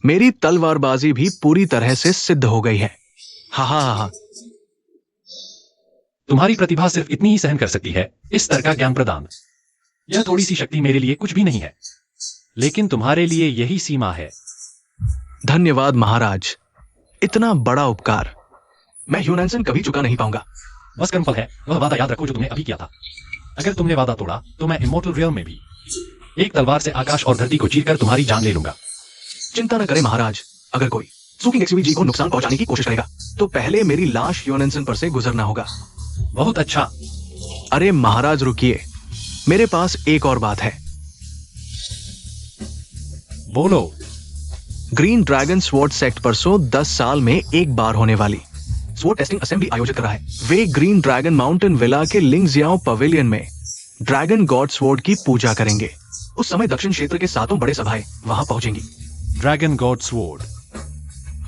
मेरी तलवारबाजी भी पूरी तरह से सिद्ध हो गई है। हा। तुम्हारी प्रतिभा सिर्फ इतनी ही सहन कर सकती है इस स्तर का ज्ञान प्रदान। यह थोड़ी सी शक्ति मेरे लिए कुछ भी नहीं है, लेकिन तुम्हारे लिए यही सीमा है। धन्यवाद महाराज, इतना बड़ा उपकार मैं ह्यूओ नैन्सन कभी चुका नहीं पाऊंगा। बस कर्मफल है, वह वादा याद रखो जो तुमने अभी किया था। अगर तुमने वादा तोड़ा तो मैं इमोर्टल रियल्म में भी एक तलवार से आकाश और धरती को चीरकर तुम्हारी जान ले लूंगा। चिंता न करें महाराज, अगर कोई सुकिंग XUV जी को नुकसान पहुंचाने की कोशिश करेगा तो पहले मेरी लाश ह्यूओ नैन्सन पर से गुजरना होगा। बहुत अच्छा। अरे महाराज रुकिए, मेरे पास एक और बात है। बोलो। ग्रीन ड्रैगन स्वॉर्ड सेक्ट परसों 10 साल में एक बार होने वाली स्वॉर्ड टेस्टिंग असेंबली आयोजित कर रहा है। Way green dragon mountain villa के लिंगजियाओ पवेलियन में ड्रैगन गॉड स्वॉर्ड की पूजा करेंगे। उस समय दक्षिण क्षेत्र के 7 बड़े सभाएं वहां पहुंचेंगी। Dragon God sword.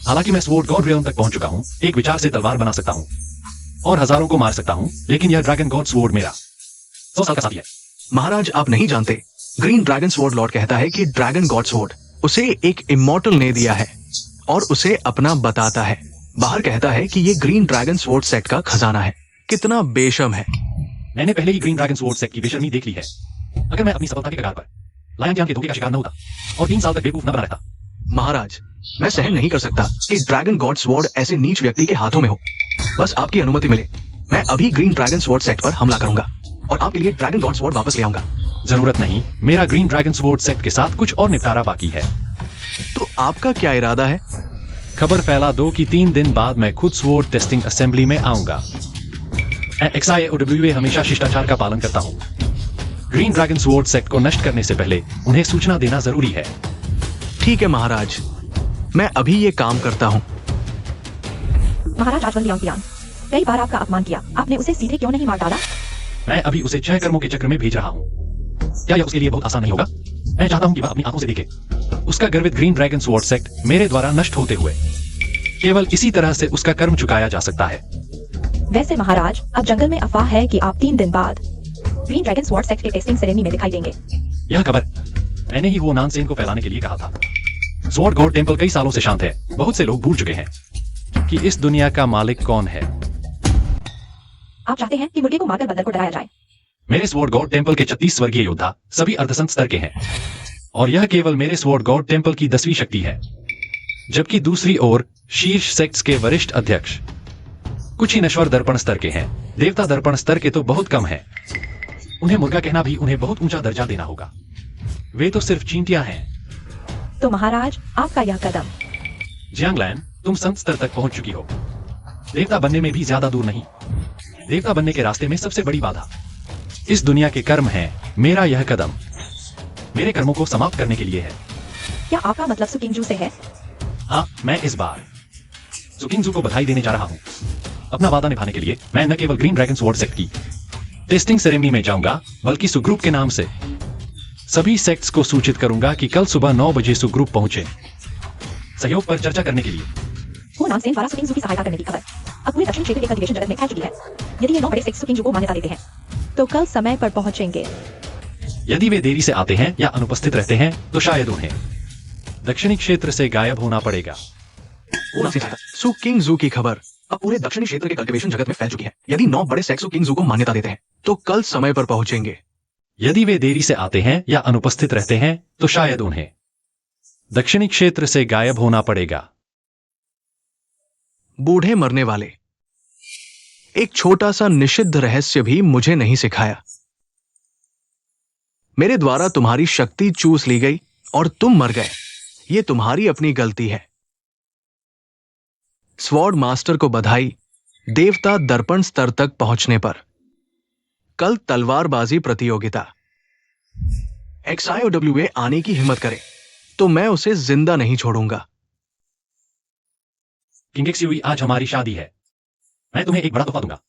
हालांकि मैं स्वॉर्ड गॉड रियल्म तक पहुंच चुका हूं, एक विचार से तलवार बना सकता हूं और हजारों को मार सकता हूं, लेकिन यह ड्रैगन गॉड स्वॉर्ड मेरा 100 साल का साथी है। महाराज आप नहीं जानते, ग्रीन ड्रैगन स्वॉर्ड लॉर्ड कहता है कि ड्रैगन गॉड स्वॉर्ड उसे एक इमॉर्टल ने दिया है और उसे अपना बताता है। बाहर कहता है कि ये ग्रीन ड्रैगन स्वॉर्ड सेट का खजाना है। कितना बेशर्म है। मैंने पहले ही ग्रीन ड्रैगन स्वॉर्ड सेट की बेशर्मी देख ली है। अगर मैं अपनी सफलता के कगार पर लायन ज्ञान के धोखे का शिकार न होता और 3 साल तक बेवकूफ न बना रहता। महाराज मैं सहन नहीं कर सकता कि ड्रैगन गॉड स्वॉर्ड ऐसे नीच व्यक्ति के हाथों में हो। बस आपकी अनुमति मिले, मैं अभी ग्रीन ड्रैगन स्वॉर्ड सेट पर हमला करूंगा और आपके लिए ड्रैगन गॉड स्वॉर्ड वापस ले आऊंगा। जरूरत नहीं, मेरा ग्रीन ड्रैगन स्वॉर्ड सेट के साथ कुछ और निपटारा बाकी है। तो आपका क्या इरादा है? खबर फैला दो कि 3 दिन बाद मैं खुद स्वॉर्ड टेस्टिंग असेंबली में आऊंगा। XIW हमेशा शिष्टाचार का पालन करता हूँ। ग्रीन ड्रैगन स्वॉर्ड सेट को नष्ट करने से पहले उन्हें सूचना देना जरूरी है। ठीक है महाराज, मैं अभी ये काम करता हूँ। महाराज आज वनलियांग कई बार आपका अपमान किया, आपने उसे सीधे क्यों नहीं मार डाला? मैं अभी उसे 6 कर्मों के चक्र में भेज रहा हूँ। क्या यह उसके लिए बहुत आसान नहीं होगा? मैं चाहता हूँ कि वह अपनी आंखों से देखे उसका गर्वित ग्रीन ड्रैगन स्वॉर्ड सेक्ट मेरे द्वारा नष्ट होते हुए। केवल इसी तरह से उसका कर्म चुकाया जा सकता है। वैसे महाराज, अब जंगल में अफवाह है कि आप 3 दिन बाद ग्रीन ड्रैगन स्वॉर्ड सेक्ट के टेस्टिंग सेरेमनी में दिखाई देंगे। यह खबर मैंने ही वो नानसेन को फैलाने के लिए कहा था। स्वॉर्ड गॉड टेम्पल कई सालों से शांत है। बहुत से लोग भूल चुके हैं कि इस दुनिया का मालिक कौन है। आप चाहते हैं कि मुर्गे को मारकर बंदर को डराया जाए। मेरे स्वॉर्ड गॉड टेम्पल के 36 स्वर्गीय योद्धा सभी अर्धसंत स्तर के हैं, और यह केवल मेरे स्वॉर्ड गॉड टेम्पल की 10वीं शक्ति है। जबकि दूसरी ओर शीर्ष सेक्ट्स के वरिष्ठ अध्यक्ष कुछ ही नश्वर दर्पण स्तर के हैं। देवता दर्पण स्तर के तो बहुत कम है। उन्हें मुर्गा कहना भी उन्हें बहुत ऊंचा दर्जा देना होगा। वे तो सिर्फ चींटियां हैं। तो महाराज, आपका यह कदम। जियांगलैन, तुम संत स्तर तक पहुंच चुकी हो। देवता बनने में भी ज्यादा दूर नहीं। देवता बनने के रास्ते में सबसे बड़ी बाधा इस दुनिया के कर्म है। मेरा यह कदम मेरे कर्मों को समाप्त करने के लिए है। क्या आपका मतलब सुकिंजू से है? हाँ, मैं इस बार सुकिंगजू को बधाई देने जा रहा हूँ। अपना वादा निभाने के लिए मैं न केवल ग्रीन ड्रैगन स्वॉर्ड सेक्ट की टेस्टिंग सेरेमनी में जाऊंगा, बल्कि सुग्रुप के नाम से सभी सेक्ट्स को सूचित करूंगा कि कल सुबह 9 बजे सुग्रुप पहुंचे सहयोग पर चर्चा करने के लिए। वो नामसेन द्वारा सुकिंजू की सहायता करने की खबर अब पूरे दक्षिण क्षेत्र के कल्टीवेशन जगत में फैल चुकी है। यदि ये 9 बड़े सेक्ट्स सुकिंजू को मान्यता देते हैं, तो कल समय पर पहुंचेंगे। यदि वे देरी से आते हैं या अनुपस्थित रहते हैं, तो शायद उन्हें दक्षिणी क्षेत्र से गायब होना पड़ेगा। सु किंगजू की खबर अब पूरे दक्षिणी क्षेत्र के कल्टीवेशन जगत में फैल चुकी है। यदि 9 बड़े सेक्ट्स सु किंगजू को मान्यता देते हैं, तो कल समय पर पहुंचेंगे। यदि वे देरी से आते हैं या अनुपस्थित रहते हैं, तो शायद उन्हें दक्षिणी क्षेत्र से गायब होना पड़ेगा। बूढ़े मरने वाले। एक छोटा सा निषिद्ध रहस्य भी मुझे नहीं सिखाया। मेरे द्वारा तुम्हारी शक्ति चूस ली गई और तुम मर गए। ये तुम्हारी अपनी गलती है। स्वॉर्ड मास्टर को बधाई देवता दर्पण स्तर तक पहुंचने पर। कल तलवारबाजी प्रतियोगिता। XIOWA आने की हिम्मत करे तो मैं उसे जिंदा नहीं छोड़ूंगा। किंग एक्सयूवी, आज हमारी शादी है। मैं तुम्हें एक बड़ा तोहफा दूंगा।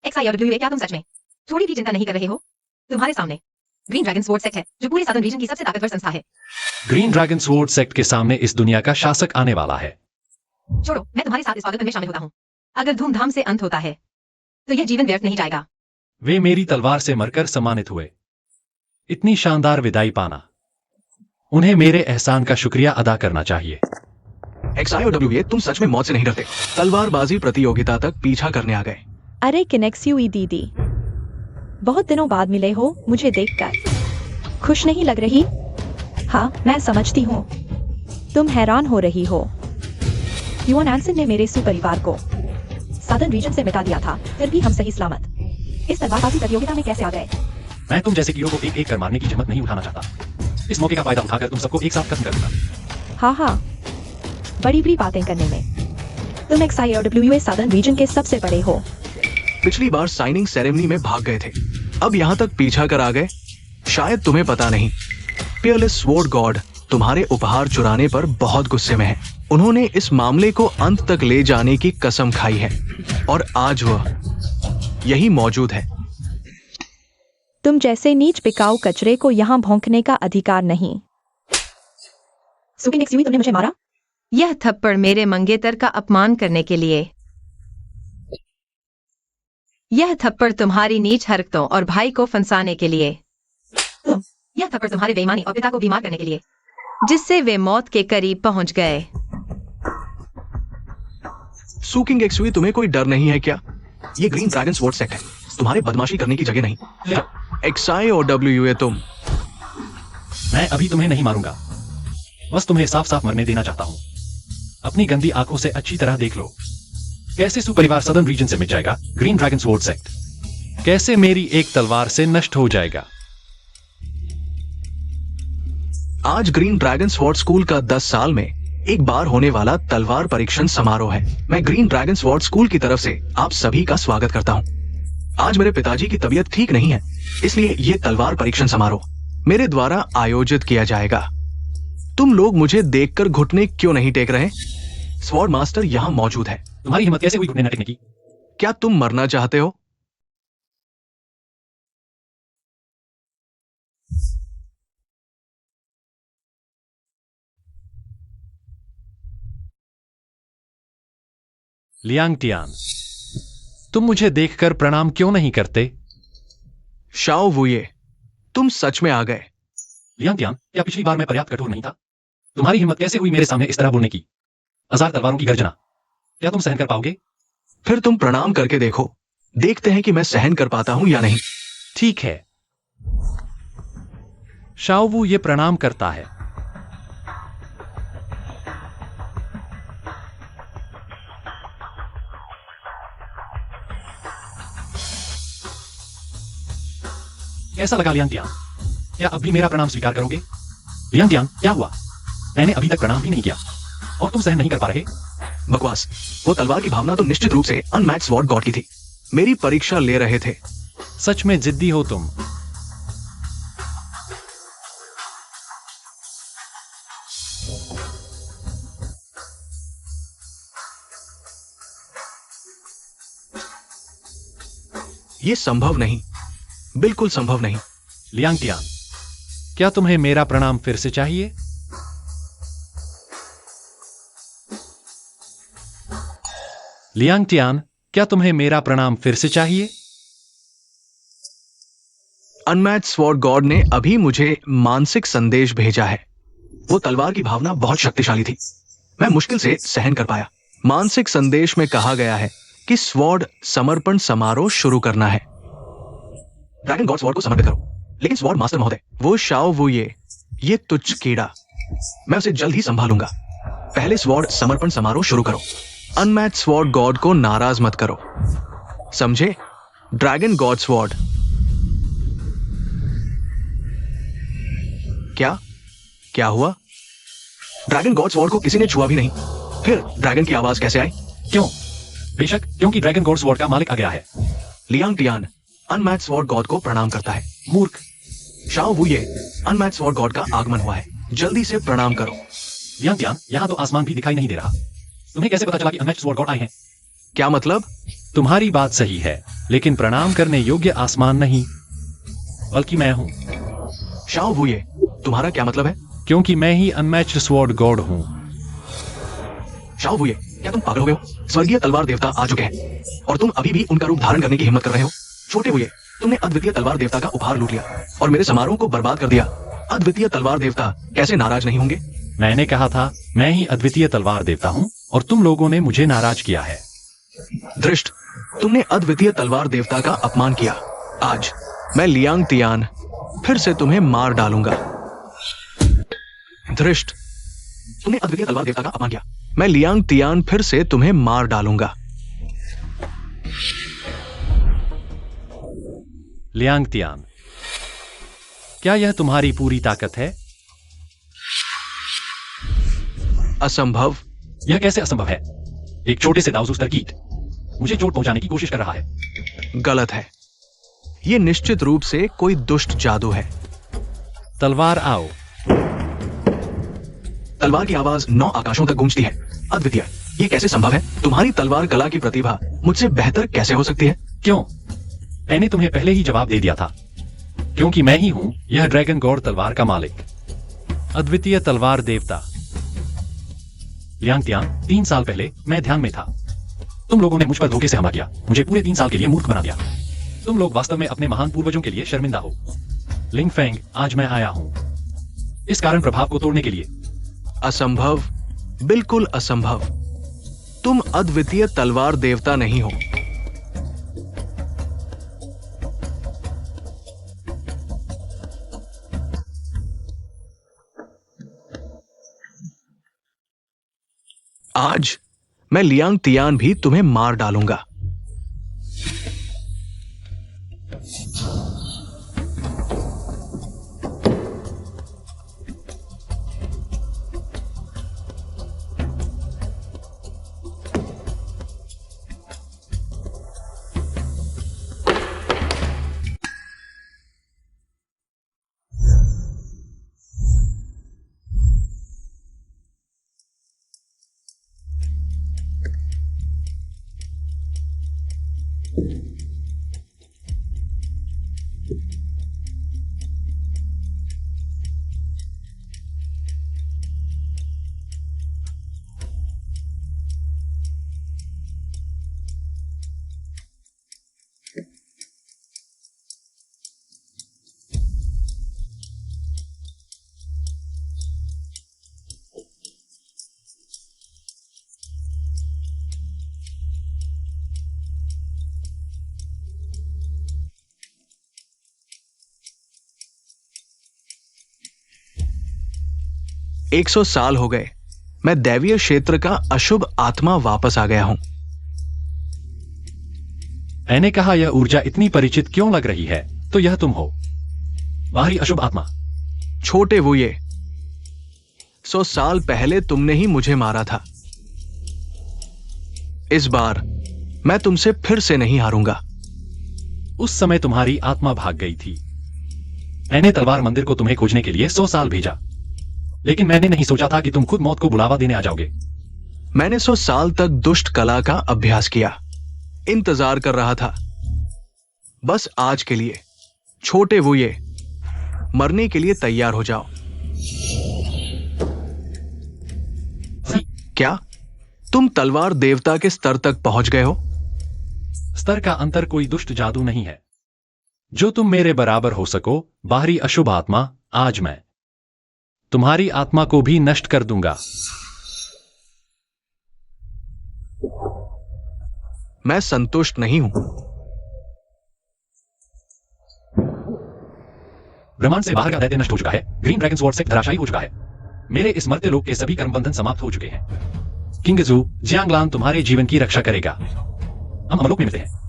XIOWA, क्या तुम सच में थोड़ी भी चिंता नहीं कर रहे हो? तुम्हारे सामने ग्रीन ड्रैगन स्वॉर्ड सेक्ट है, जो पूरे साउदर्न रीजन की सबसे ताकतवर संस्था है। ग्रीन ड्रैगन स्वॉर्ड सेक्ट के सामने इस दुनिया का शासक आने वाला है। छोड़ो, मैं तुम्हारे साथ इस स्वागत में शामिल होता हूँ। अगर धूमधाम से अंत होता है, तो यह जीवन व्यर्थ नहीं जाएगा। वे मेरी तलवार से मरकर सम्मानित हुए। इतनी शानदार विदाई पाना, उन्हें मेरे एहसान का शुक्रिया अदा करना चाहिए। XIOWA, तुम सच में मौत से नहीं डरते। तलवारबाजी प्रतियोगिता तक पीछा करने आ गए। अरे किनेक्सयूई दीदी, बहुत दिनों बाद मिले हो। मुझे देखकर खुश नहीं लग रही? हाँ, मैं समझती हूँ तुम हैरान हो रही हो। युआन एंसन ने मेरे सुपरिवार को साउदर्न रीजन से मिटा दिया था, फिर भी हम सही सलामत इस तलवारबाजी प्रतियोगिता में कैसे आ गए? मैं तुम जैसे कीड़ों को एक एक कर मारने की हिम्मत नहीं उठाना चाहता। इस मौके का फायदा उठाकर तुम सबको एक साथ खत्म कर दूंगा। हाँ हाँ, बड़ी बड़ी बातें करने में तुम XIOWA साउदर्न रीजन के सबसे बड़े हो। पिछली बार साइनिंग सेरेमनी में भाग गए थे, अब यहां तक पीछा कर आ गए। शायद तुम्हें पता नहीं, पियरलेस स्वॉर्ड गॉड तुम्हारे उपहार चुराने पर बहुत गुस्से में है। उन्होंने इस मामले को अंत तक ले जाने की कसम खाई है, और आज वह यही मौजूद है। तुम जैसे नीच बिकाऊ कचरे को यहाँ भौंकने का अधिकार नहीं। सुकिन एक्सयूवी, तुमने मुझे मारा? यह थप्पड़ मेरे मंगेतर का अपमान करने के लिए। यह थप्पड़ तुम्हारी नीच हरकतों और भाई को फंसाने के लिए। यह थप्पड़ तुम्हारे बेईमानी और पिता को बीमार करने के लिए, जिससे वे मौत के करीब पहुंच गए। सुकिंग एक्सयूवी, तुम्हें कोई डर नहीं है क्या? ये ग्रीन ड्रैगन स्वॉर्ड सेक्ट है, तुम्हारे बदमाशी करने की जगह नहीं। XIOWA, तुम। मैं अभी तुम्हें नहीं मारूंगा, बस तुम्हें साफ साफ मरने देना चाहता हूं। अपनी गंदी आंखों से अच्छी तरह देख लो कैसे सुपरिवार सदर्न रीजन से मिट जाएगा। ग्रीन ड्रैगन स्वॉर्ड सेक्ट कैसे मेरी एक तलवार से नष्ट हो जाएगा। आज ग्रीन ड्रैगन स्वॉर्ड स्कूल का 10 साल में एक बार होने वाला तलवार परीक्षण समारोह है। मैं ग्रीन ड्रैगन स्वॉर्ड स्कूल की तरफ से आप सभी का स्वागत करता हूँ। आज मेरे पिताजी की तबीयत ठीक नहीं है, इसलिए ये तलवार परीक्षण समारोह मेरे द्वारा आयोजित किया जाएगा। तुम लोग मुझे देखकर घुटने क्यों नहीं टेक रहे? स्वॉर्ड मास्टर यहाँ मौजूद है। तुम्हारी हिम्मत कैसे हुई घुटने न टेकने की? क्या तुम मरना चाहते हो? लियांग टियान, तुम मुझे देखकर प्रणाम क्यों नहीं करते? शाओ वुये, तुम सच में आ गए। लियांग टियान, क्या पिछली बार मैं पर्याप्त कठोर नहीं था? तुम्हारी हिम्मत कैसे हुई मेरे सामने इस तरह बोलने की? 1000 तलवारों की गर्जना, क्या तुम सहन कर पाओगे? फिर तुम प्रणाम करके देखो, देखते हैं कि मैं सहन कर पाता हूं या नहीं। ठीक है। शाओवू ये प्रणाम करता है। कैसा लगा लियांग टियान? क्या अब भी मेरा प्रणाम स्वीकार करोगे? लियांग टियान, क्या हुआ? मैंने अभी तक प्रणाम भी नहीं किया और तुम सहन नहीं कर पा रहे? बकवास। वो तलवार की भावना तो निश्चित रूप से अनमैच्ड स्वॉर्ड गॉड की थी। मेरी परीक्षा ले रहे थे। सच में जिद्दी हो तुम। ये संभव नहीं, बिल्कुल संभव नहीं। लियांग टियान, क्या तुम्हें मेरा प्रणाम फिर से चाहिए? लियांग टियान, क्या तुम्हें मेरा प्रणाम फिर से चाहिए? अनमैच्ड स्वॉर्ड गॉड ने अभी मुझे मानसिक संदेश भेजा है। वो तलवार की भावना बहुत शक्तिशाली थी, मैं मुश्किल से सहन कर पाया। मानसिक संदेश में कहा गया है कि स्वॉर्ड समर्पण समारोह शुरू करना है। ड्रैगन गॉड स्वॉर्ड को समर्पित करो। लेकिन स्वॉर्ड मास्टर महोदय, वो शाओ वो ये तुच्छ कीड़ा, मैं उसे जल्द ही संभालूंगा। पहले स्वॉर्ड समर्पण समारोह शुरू करो। अनमैच्ड स्वॉर्ड गॉड को नाराज मत करो, समझे? Dragon God sword. क्या क्या हुआ? ड्रैगन गॉड स्वॉर्ड को किसी ने छुआ भी नहीं, फिर ड्रैगन की आवाज कैसे आई? क्यों? बेशक, क्योंकि ड्रैगन गॉड स्वॉर्ड का मालिक आ गया है। Liang Tian unmatched sword God को प्रणाम करता है। मूर्ख। शाओ वुये, अनमैच्ड स्वॉर्ड गॉड का आगमन हुआ है, जल्दी से प्रणाम करो। लियांग टियान, यहां तो आसमान भी दिखाई नहीं दे रहा। तुम्हें कैसे पता चला कि अनमैच्ड स्वॉर्ड गॉड आए हैं? क्या मतलब? तुम्हारी बात सही है, लेकिन प्रणाम करने योग्य आसमान नहीं, बल्कि मैं हूं। शाओ वुये, तुम्हारा क्या मतलब है? क्योंकि मैं ही अनमैच्ड स्वॉर्ड गॉड हूं। शाओ वुये, क्या तुम पागल हो गए हो? स्वर्गीय तलवार देवता आ चुके हैं और तुम अभी भी उनका रूप धारण करने की हिम्मत कर रहे हो? छोटे वुये, तुमने अद्वितीय तलवार देवता का उपहार लूट लिया और मेरे समारोह को बर्बाद कर दिया। अद्वितीय तलवार देवता कैसे नाराज नहीं होंगे? मैंने कहा था, मैं ही अद्वितीय तलवार देवता हूं और तुम लोगों ने मुझे नाराज किया है। दृष्ट, तुमने अद्वितीय तलवार देवता का अपमान किया। आज मैं लियांग टियान फिर से तुम्हें मार डालूंगा। धृष्ट, तुमने अद्वितीय तलवार देवता का अपमान किया। मैं लियांग टियान फिर से तुम्हें मार डालूंगा। लियांग टियान, क्या यह तुम्हारी पूरी ताकत है? असंभव। यह कैसे असंभव है? एक छोटे से दावजूस तरकीट मुझे चोट पहुंचाने की कोशिश कर रहा है। गलत है, यह निश्चित रूप से कोई दुष्ट जादू है। तलवार आओ। तलवार की आवाज 9 आकाशों तक गूंजती है। अद्वितीय, यह कैसे संभव है? तुम्हारी तलवार कला की प्रतिभा मुझसे बेहतर कैसे हो सकती है? क्यों? मैंने तुम्हें पहले ही जवाब दे दिया था, क्योंकि मैं ही हूं यह ड्रैगन गॉड तलवार का मालिक, अद्वितीय तलवार देवता। लियांग टियान, 3 साल पहले मैं ध्यान में था। तुम लोगों ने मुझ पर धोखे से हमला किया, मुझे पूरे 3 साल के लिए मूर्ख बना दिया। तुम लोग वास्तव में अपने महान पूर्वजों के लिए शर्मिंदा हो। लिंग फेंग, आज मैं आया हूं इस कारण प्रभाव को तोड़ने के लिए। असंभव, बिल्कुल असंभव। तुम अद्वितीय तलवार देवता नहीं हो। आज मैं लियांग टियान भी तुम्हें मार डालूंगा। 100 साल हो गए। मैं दैवीय क्षेत्र का अशुभ आत्मा वापस आ गया हूं। मैंने कहा यह ऊर्जा इतनी परिचित क्यों लग रही है? तो यह तुम हो, बाहरी अशुभ आत्मा। छोटे वो ये 100 साल पहले तुमने ही मुझे मारा था। इस बार मैं तुमसे फिर से नहीं हारूंगा। उस समय तुम्हारी आत्मा भाग गई थी। मैंने तलवार मंदिर को तुम्हें खोजने के लिए 100 साल भेजा, लेकिन मैंने नहीं सोचा था कि तुम खुद मौत को बुलावा देने आ जाओगे। मैंने 100 साल तक दुष्ट कला का अभ्यास किया, इंतजार कर रहा था बस आज के लिए। छोटे वो ये मरने के लिए तैयार हो जाओ। क्या तुम तलवार देवता के स्तर तक पहुंच गए हो? स्तर का अंतर कोई दुष्ट जादू नहीं है जो तुम मेरे बराबर हो सको। बाहरी अशुभ आत्मा, आज मैं तुम्हारी आत्मा को भी नष्ट कर दूंगा। मैं संतुष्ट नहीं हूं। ब्रह्मांड से बाहर का दैत्य नष्ट हो चुका है। ग्रीन ड्रैगन स्वॉर्ड सेक्ट धराशायी हो चुका है। मेरे इस मर्त्य लोक के सभी कर्म बंधन समाप्त हो चुके हैं। किंग जू, जियांगलान तुम्हारे जीवन की रक्षा करेगा। हम अमलोक में मिलते हैं।